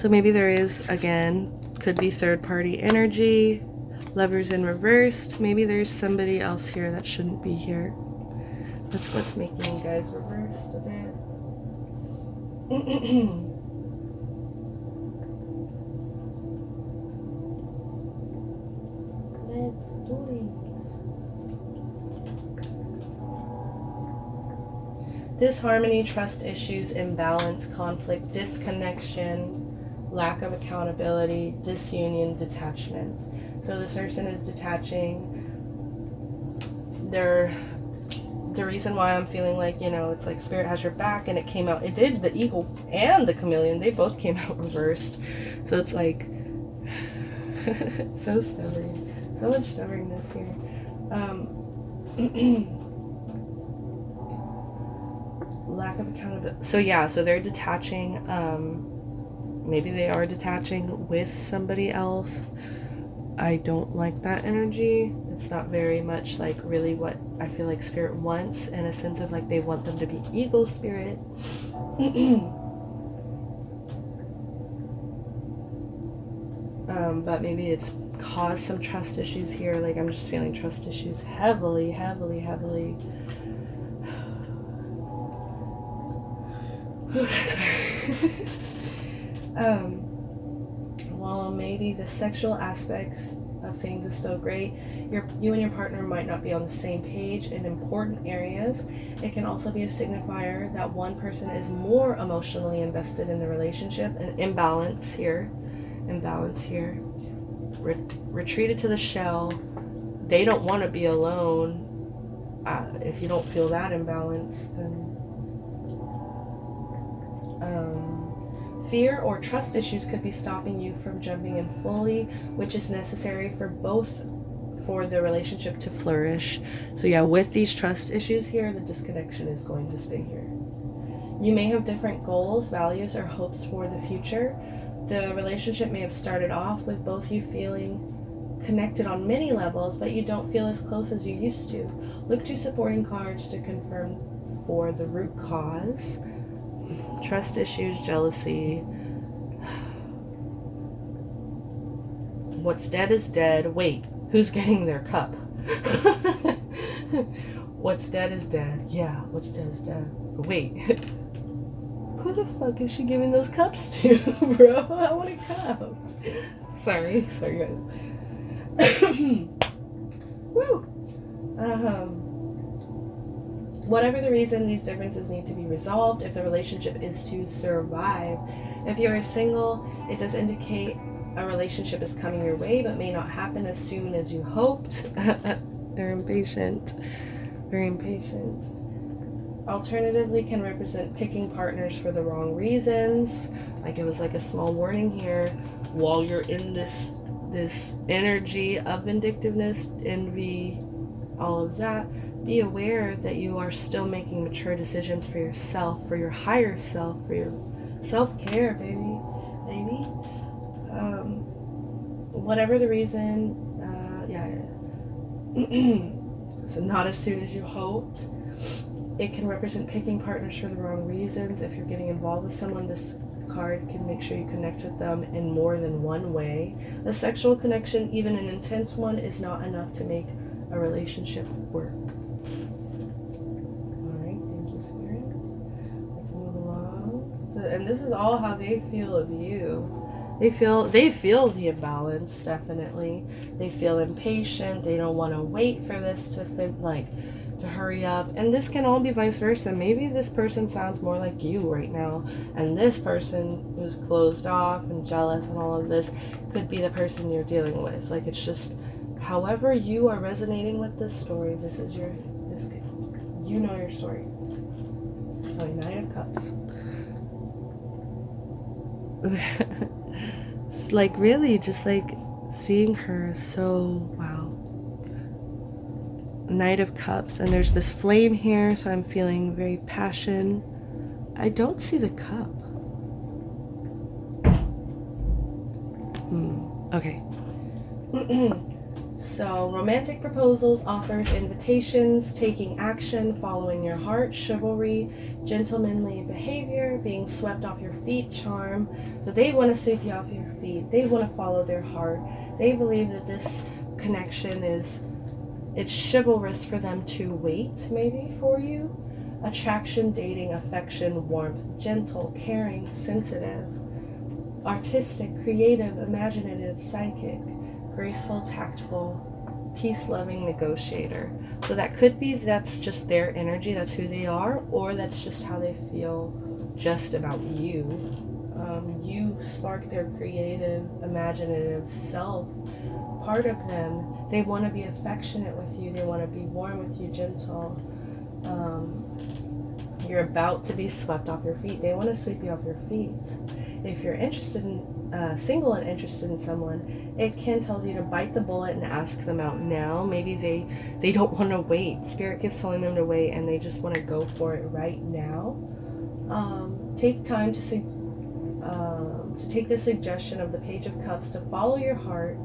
So maybe there is, again, could be third party energy. Lovers in reversed. Maybe there's somebody else here that shouldn't be here. That's what's making you guys reversed a bit. Let's do it. Disharmony, trust issues, imbalance, conflict, disconnection, lack of accountability, disunion, detachment. So this person is detaching. The reason why I'm feeling like, you know, it's like Spirit has your back, and it came out, it did, the Eagle and the Chameleon, they both came out reversed. So it's like, so stubborn. So much stubbornness here. Lack of accountability. So yeah, so they're detaching. Maybe they are detaching with somebody else. I don't like that energy. It's not very much like really what I feel like Spirit wants, in a sense of like they want them to be Eagle Spirit. But maybe it's caused some trust issues here. Like I'm just feeling trust issues heavily. While maybe the sexual aspects of things is still great, you and your partner might not be on the same page in important areas. It can also be a signifier that one person is more emotionally invested in the relationship, an imbalance here. Retreated to the shell. They don't want to be alone. If you don't feel that imbalance, then fear or trust issues could be stopping you from jumping in fully, which is necessary for the relationship to flourish. So yeah, with these trust issues here, the disconnection is going to stay here. You may have different goals, values, or hopes for the future. The relationship may have started off with both you feeling connected on many levels, but you don't feel as close as you used to. Look to supporting cards to confirm for the root cause. Trust issues, jealousy. What's dead is dead. Wait, who's getting their cup? What's dead is dead. Yeah, what's dead is dead. Wait, who the fuck is she giving those cups to, bro? I want a cup. Sorry guys. Woo. Whatever the reason, these differences need to be resolved if the relationship is to survive. If you are single, it does indicate a relationship is coming your way, but may not happen as soon as you hoped. They're impatient. Very impatient. Alternatively, can represent picking partners for the wrong reasons. Like it was like a small warning here. While you're in this energy of vindictiveness, envy, all of that, be aware that you are still making mature decisions for yourself, for your higher self, for your self-care, baby. Whatever the reason, so not as soon as you hoped. It can represent picking partners for the wrong reasons. If you're getting involved with someone, this card can make sure you connect with them in more than one way. A sexual connection, even an intense one, is not enough to make a relationship work. Alright, thank you, Spirit. Let's move along. So, and this is all how they feel of you. They feel the imbalance, definitely. They feel impatient. They don't want to wait for this to hurry up. And this can all be vice versa. Maybe this person sounds more like you right now, and this person who's closed off and jealous and all of this could be the person you're dealing with. Like, it's just however you are resonating with this story, you know your story. Oh, Nine of Cups. It's like really just like seeing her is so wow. Knight of Cups, and there's this flame here, so I'm feeling very passion. I don't see the cup. Okay. So, romantic proposals, offers, invitations, taking action, following your heart, chivalry, gentlemanly behavior, being swept off your feet, charm. So they want to sweep you off your feet. They want to follow their heart. They believe that this connection it's chivalrous for them to wait, maybe, for you. Attraction, dating, affection, warmth, gentle, caring, sensitive, artistic, creative, imaginative, psychic, graceful, tactful, peace-loving negotiator. So that could be that's just their energy, that's who they are, or that's just how they feel just about you. You spark their creative, imaginative self. Part of them, they want to be affectionate with you, they want to be warm with you, gentle. You're about to be swept off your feet. They want to sweep you off your feet. If you're interested in single and interested in someone, it can tell you to bite the bullet and ask them out now. Maybe they don't want to wait. Spirit keeps telling them to wait, and they just want to go for it right now. Take time to take the suggestion of the Page of Cups to follow your heart.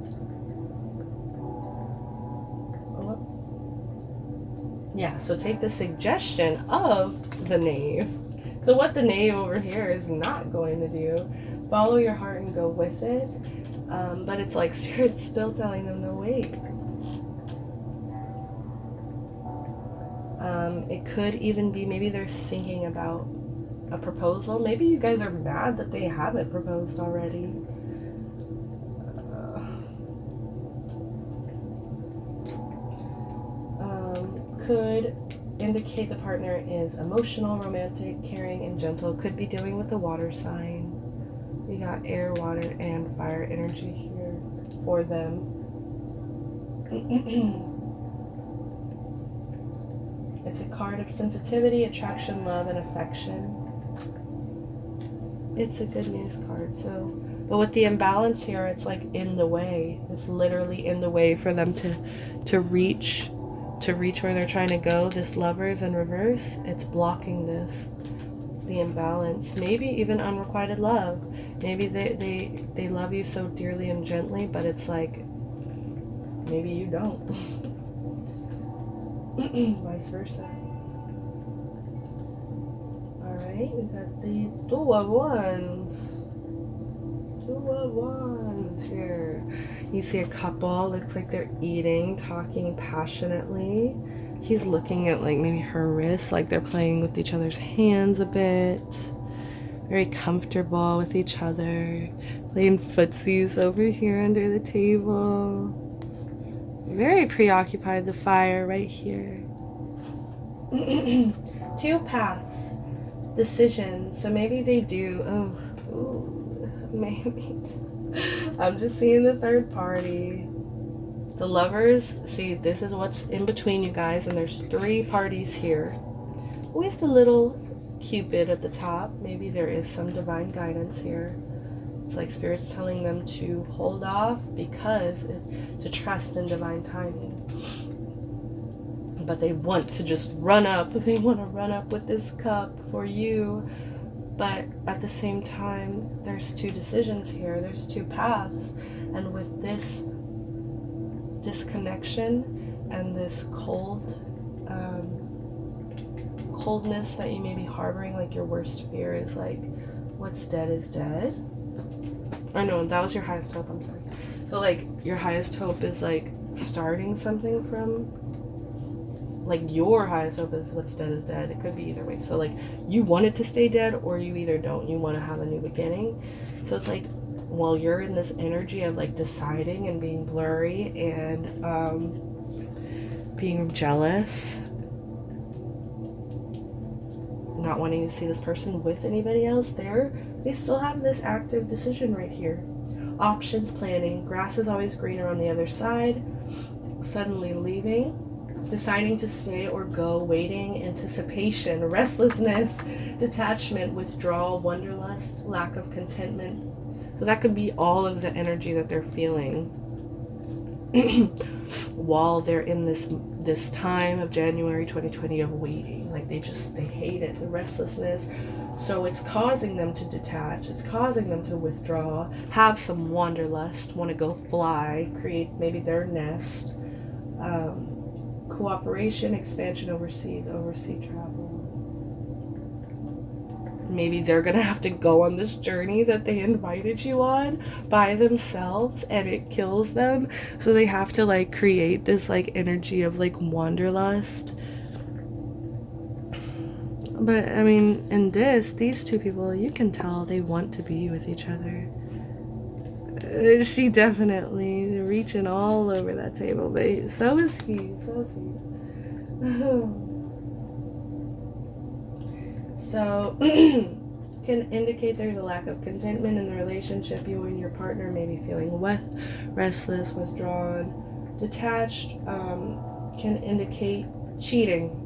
Yeah, so take the suggestion of the Knave. So what the Knave over here is not going to do, follow your heart and go with it. But it's like Spirit's still telling them to wait. It could even be maybe they're thinking about a proposal. Maybe you guys are mad that they haven't proposed already. Could indicate the partner is emotional, romantic, caring, and gentle. Could be dealing with the water sign. We got air, water, and fire energy here for them. It's a card of sensitivity, attraction, love, and affection. It's a good news card. So, but with the imbalance here, it's like in the way. It's literally in the way for them to reach where they're trying to go. This Lovers in reverse, it's blocking this, the imbalance. Maybe even unrequited love. Maybe they love you so dearly and gently, but it's like maybe you don't. Vice versa. Alright, we got the Two of Wands. Two of Wands here. You see a couple, looks like they're eating, talking passionately. He's looking at like maybe her wrist, like they're playing with each other's hands a bit. Very comfortable with each other. Playing footsies over here under the table. Very preoccupied, the fire right here. Two paths. Decisions. So maybe they do. Maybe. I'm just seeing the third party. The Lovers. See, this is what's in between you guys, and there's three parties here. With the little Cupid at the top. Maybe there is some divine guidance here. It's like Spirit's telling them to hold off because to trust in divine timing. But they want to just run up. They want to run up with this cup for you. But at the same time, there's two decisions here. There's two paths. And with this disconnection and this coldness that you may be harboring, like your worst fear is like, what's dead is dead. Or no, that was your highest hope, I'm sorry. So like your highest hope is like starting something from, like your highest hope is what's dead is dead. It could be either way. So like you want it to stay dead, or you either don't. You want to have a new beginning. So it's like, while you're in this energy of like deciding and being blurry and being jealous, not wanting to see this person with anybody else, they still have this active decision right here. Options planning. Grass is always greener on the other side. Suddenly leaving. Deciding to stay or go. Waiting. Anticipation. Restlessness. Detachment. Withdrawal. Wanderlust. Lack of contentment. So that could be all of the energy that they're feeling while they're in this time of January 2020 of waiting. Like they hate it, the restlessness. So it's causing them to detach. It's causing them to withdraw, have some wanderlust, want to go fly, create maybe their nest. Cooperation, expansion overseas, overseas travel. Maybe they're gonna have to go on this journey that they invited you on by themselves, and it kills them, so they have to like create this like energy of like wanderlust. But I mean, in these two people, you can tell they want to be with each other. She definitely reaching all over that table, but so is he. So, can indicate there's a lack of contentment in the relationship. You and your partner may be feeling restless, withdrawn, detached. Can indicate cheating.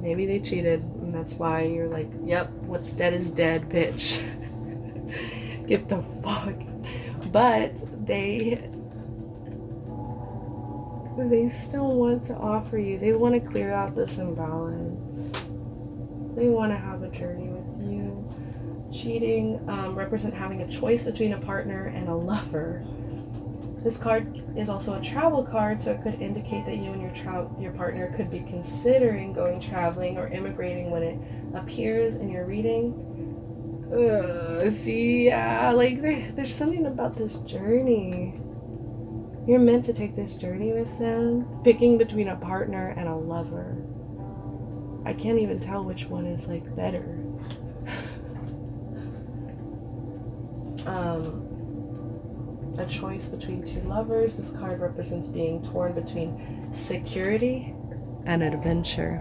Maybe they cheated, and that's why you're like, yep, what's dead is dead, bitch. Get the fuck. But they still want to offer you. They want to clear out this imbalance. They want to have a journey with you. Cheating represent having a choice between a partner and a lover. This card is also a travel card, so it could indicate that you and your partner could be considering going traveling or immigrating when it appears in your reading. Like there's something about this journey. You're meant to take this journey with them, picking between a partner and a lover. I can't even tell which one is like better. A choice between two lovers. This card represents being torn between security and adventure.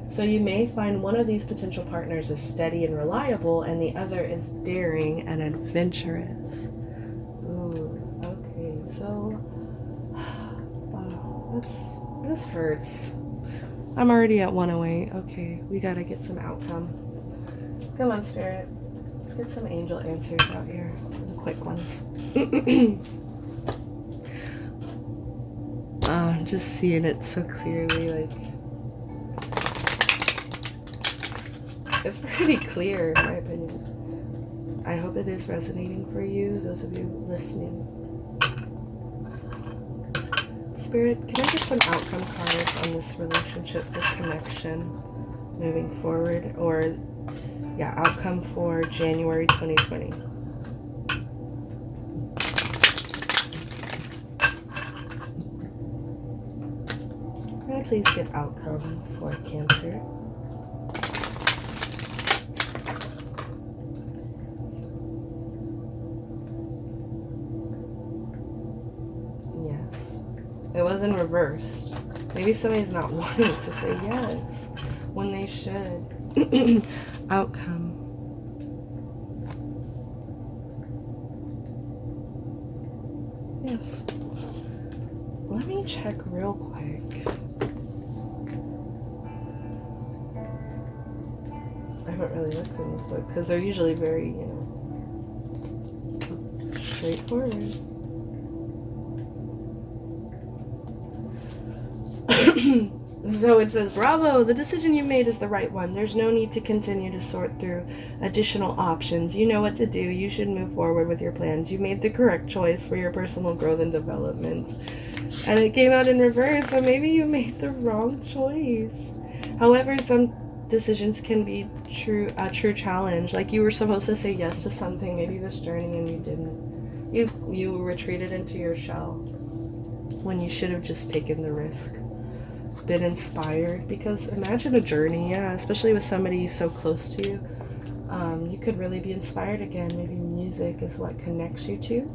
So you may find one of these potential partners is steady and reliable, and the other is daring and adventurous. Ooh, okay, so wow, this hurts. I'm already at 108. Okay, we gotta get some outcome. Come on, Spirit. Let's get some angel answers out here. Some quick ones. I'm just seeing it so clearly, like it's pretty clear in my opinion. I hope it is resonating for you, those of you listening. Spirit, can I get some outcome cards on this relationship, this connection moving forward? Or yeah, outcome for January 2020. Can I please get outcome for Cancer? Yes. It wasn't reversed. Maybe somebody's not wanting to say yes when they should. Outcome. Yes. Let me check real quick. I haven't really looked in this book because they're usually very, straightforward. So it says, bravo, the decision you made is the right one. There's no need to continue to sort through additional options. You know what to do. You should move forward with your plans. You made the correct choice for your personal growth and development. And it came out in reverse, so maybe you made the wrong choice. However, decisions can be a true challenge. Like, you were supposed to say yes to something, maybe this journey, and you didn't. You retreated into your shell when you should have just taken the risk, been inspired. Because imagine a journey, yeah, especially with somebody so close to you. You could really be inspired again. Maybe music is what connects you to.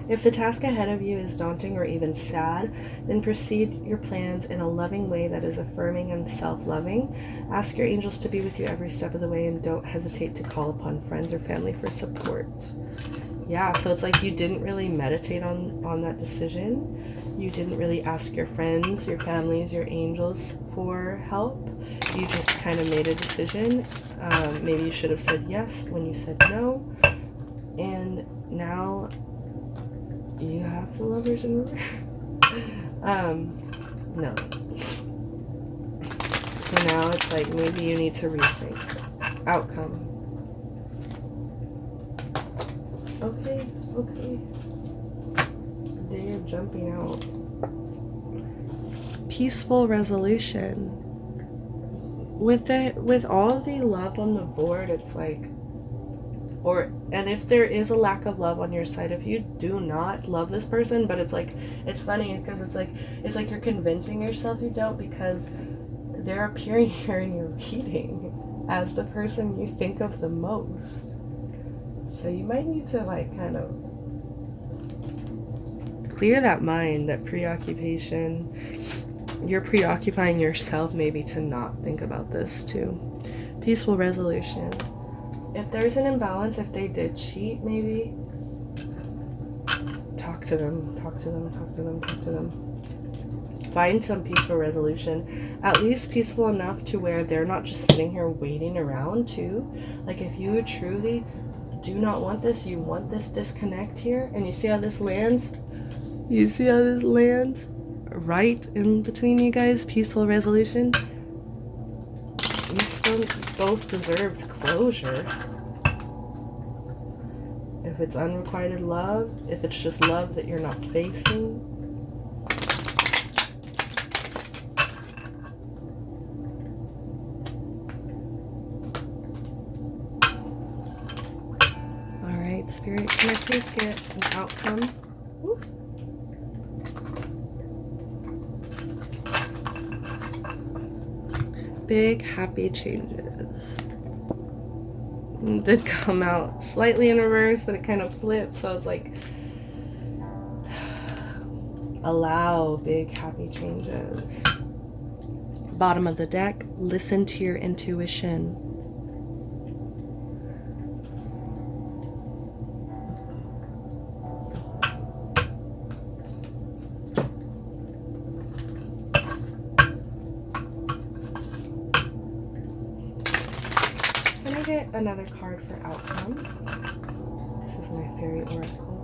If the task ahead of you is daunting or even sad, then proceed your plans in a loving way that is affirming and self-loving. Ask your angels to be with you every step of the way, and don't hesitate to call upon friends or family for support. Yeah, so it's like you didn't really meditate on that decision. You didn't really ask your friends, your families, your angels for help. You just kind of made a decision. Maybe you should have said yes when you said no. And now you have the Lovers in reverse. No. So now it's like maybe you need to rethink. Outcome. Okay. They are jumping out. Peaceful resolution. With all the love on the board, it's like, and if there is a lack of love on your side, if you do not love this person, but it's like, it's funny because it's like you're convincing yourself you don't, because they're appearing here in your reading as the person you think of the most. So you might need to like kind of clear that mind, that preoccupation. You're preoccupying yourself maybe to not think about this too. Peaceful resolution. If there's an imbalance, if they did cheat, maybe talk to them. Find some peaceful resolution, at least peaceful enough to where they're not just sitting here waiting around too. Like, if you truly do not want this, you want this disconnect here, and you see how this lands? Right in between you guys, peaceful resolution. You still both deserved closure. If it's unrequited love, if it's just love that you're not facing. Alright, Spirit, can I please get an outcome? Woo. Big happy changes. It did come out slightly in reverse, but it kind of flipped, so it's like, allow big happy changes. Bottom of the deck, listen to your intuition. Another card for outcome. This is my fairy oracle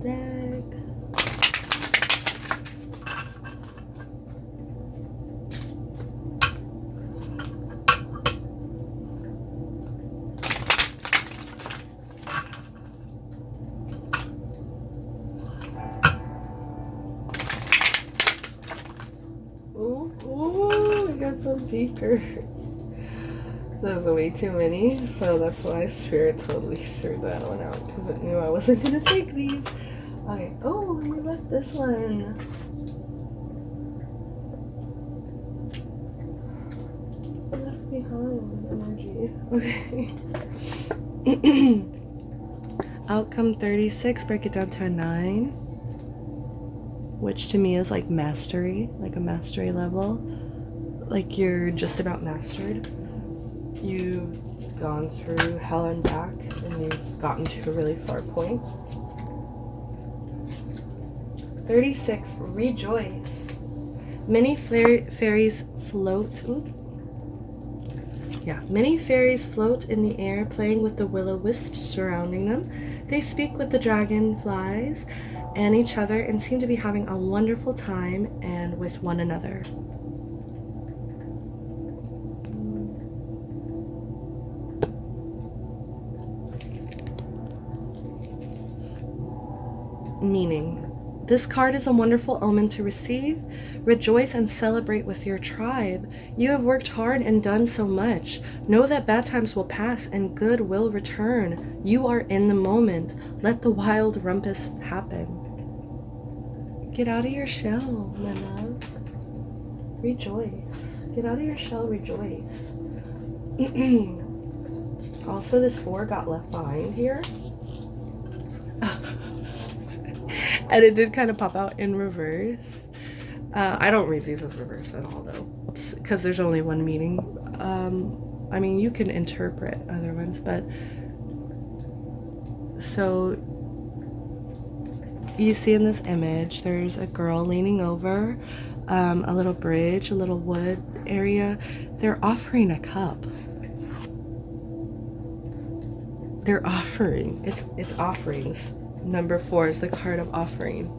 deck. Ooh, I got some beakers. There's way too many, so that's why Spirit totally threw that one out, because it knew I wasn't gonna take these. Okay. Oh, we left this one. Left behind energy. Okay. Outcome 36. Break it down to a 9, which to me is like mastery, like a mastery level. Like you're just about mastered. You've gone through hell and back, and you've gotten to a really far point. 36, rejoice. Many fairies float. Many fairies float in the air, playing with the will-o-wisps surrounding them. They speak with the dragonflies and each other, and seem to be having a wonderful time and with one another. Meaning, This card is a wonderful omen to receive. Rejoice and celebrate with your tribe. You have worked hard and done so much. Know that bad times will pass and good will return. You are in the moment. Let the wild rumpus happen. Get out of your shell, my loves. Rejoice. Get out of your shell, rejoice. Also, this 4 got left behind here. And it did kind of pop out in reverse. I don't read these as reverse at all, though, because there's only one meaning. I mean, you can interpret other ones, but so you see in this image, there's a girl leaning over a little bridge, a little wood area. They're offering a cup. They're offering. It's offerings. Number 4 is the card of offering.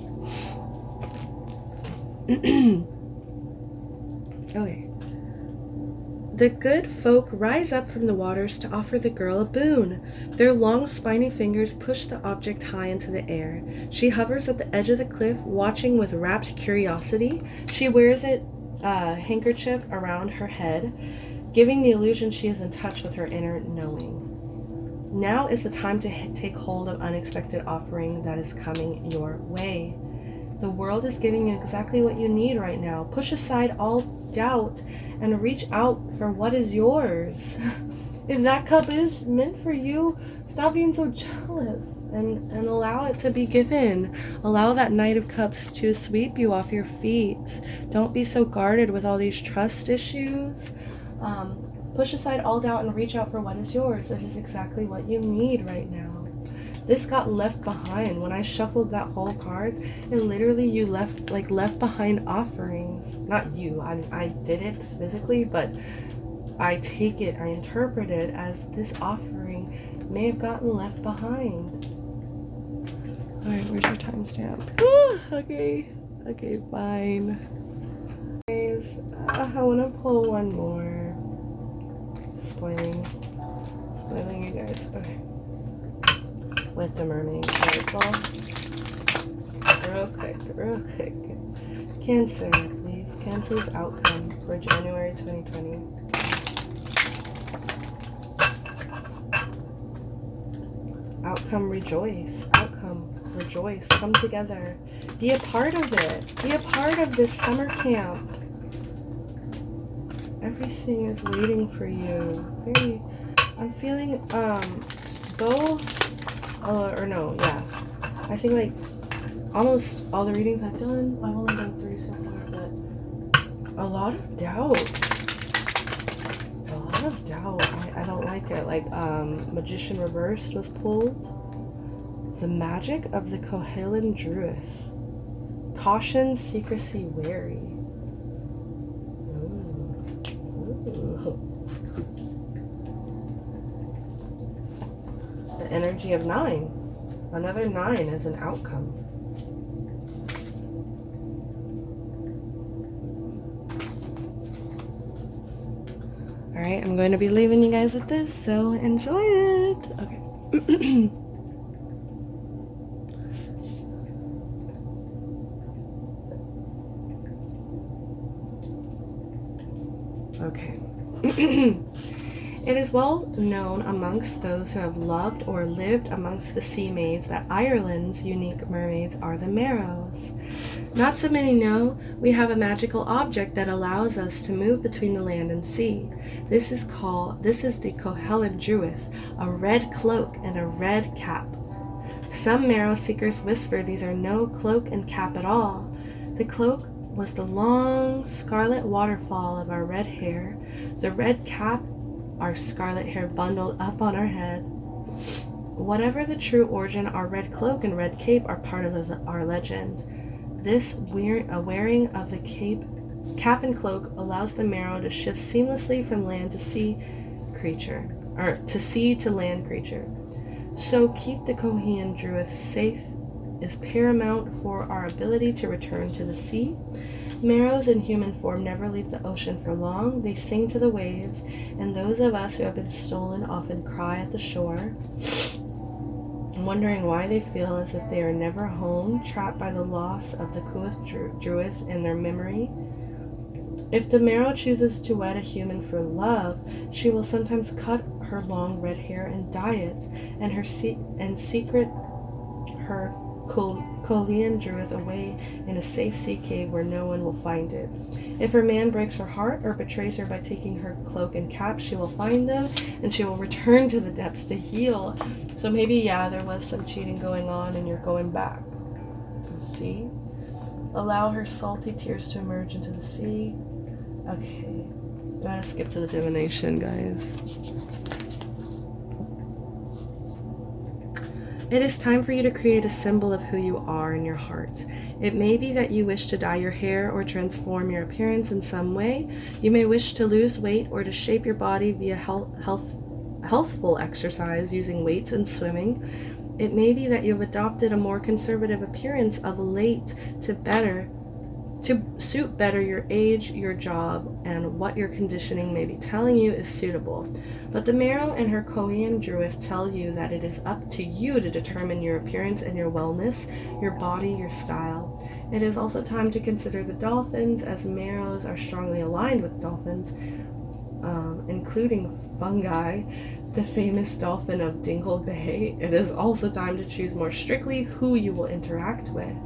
Okay. The good folk rise up from the waters to offer the girl a boon. Their long, spiny fingers push the object high into the air. She hovers at the edge of the cliff, watching with rapt curiosity. She wears a handkerchief around her head, giving the illusion she is in touch with her inner knowing. Now is the time to take hold of unexpected offering that is coming your way. The world is giving you exactly what you need right now. Push aside all doubt and reach out for what is yours. If that cup is meant for you, stop being so jealous and allow it to be given. Allow that Knight of Cups to sweep you off your feet. Don't be so guarded with all these trust issues. Push aside all doubt and reach out for what is yours. This is exactly what you need right now. This got left behind. When I shuffled that whole cards, and literally you left behind offerings. Not you, I did it physically, but I interpret it as this offering may have gotten left behind. Alright, where's your timestamp? Okay, fine. Guys, I want to pull one more. Spoiling you guys. Okay. With the mermaid card. Real quick. Cancer, please. Cancer's outcome for January 2020. Outcome, rejoice. Outcome, rejoice. Come together. Be a part of it. Be a part of this summer camp. Everything is waiting for you. I'm feeling, I think like almost all the readings I've done, I've only done 3 so far, but a lot of doubt. I don't like it. Like, Magician Reversed was pulled. The Magic of the Kohellan Druith. Caution, secrecy, wary. The energy of 9. Another 9 as an outcome. Alright, I'm going to be leaving you guys with this, so enjoy it. Okay. Okay. It is well known amongst those who have loved or lived amongst the sea maids that Ireland's unique mermaids are the Merrows. Not so many know we have a magical object that allows us to move between the land and sea. This is the Kohellan Druith, a red cloak and a red cap. Some Merrow seekers whisper these are no cloak and cap at all. The cloak was the long scarlet waterfall of our red hair, the red cap, our scarlet hair bundled up on our head. Whatever the true origin, our red cloak and red cape are part of our legend. This wearing of the cap and cloak allows the Merrow to shift seamlessly from land to sea creature, or to sea to land creature. So keep the Kohellan Druith safe is paramount for our ability to return to the sea. Merrows in human form never leave the ocean for long. They sing to the waves, and those of us who have been stolen often cry at the shore. wondering why they feel as if they are never home, trapped by the loss of the Kuath Druith in their memory. If the Marrow chooses to wed a human for love, she will sometimes cut her long red hair and dye it, and secret her Kolean Druith away in a safe sea cave where no one will find it. If her man breaks her heart or betrays her by taking her cloak and cap, she will find them, and she will return to the depths to heal. So maybe, yeah, there was some cheating going on, and you're going back. See? Allow her salty tears to emerge into the sea. Okay. I'm gonna skip to the divination, guys. It is time for you to create a symbol of who you are in your heart. It may be that you wish to dye your hair or transform your appearance in some way. You may wish to lose weight or to shape your body via healthful exercise using weights and swimming. It may be that you have adopted a more conservative appearance of late to suit better your age, your job, and what your conditioning may be telling you is suitable. But the Marrow and her Kolean Druith tell you that it is up to you to determine your appearance and your wellness, your body, your style. It is also time to consider the dolphins, as Marrows are strongly aligned with dolphins, including fungi, the famous dolphin of Dingle Bay. It is also time to choose more strictly who you will interact with.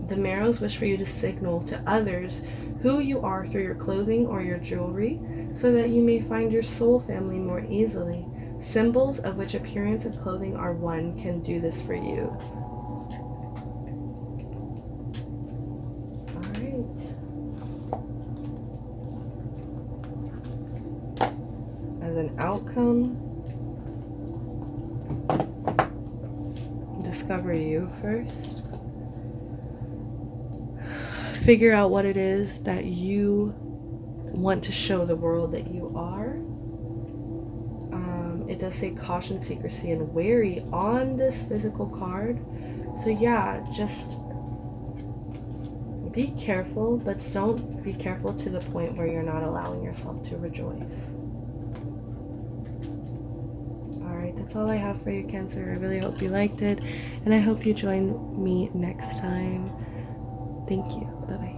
The Marrows wish for you to signal to others who you are through your clothing or your jewelry, so that you may find your soul family more easily. Symbols, of which appearance and clothing are one, can do this for you. Alright. As an outcome, discover you first. Figure out what it is that you want to show the world that you are. It does say caution, secrecy, and wary on this physical card. So yeah, just be careful, but don't be careful to the point where you're not allowing yourself to rejoice. Alright, that's all I have for you, Cancer. I really hope you liked it, and I hope you join me next time. Thank you. Bye-bye.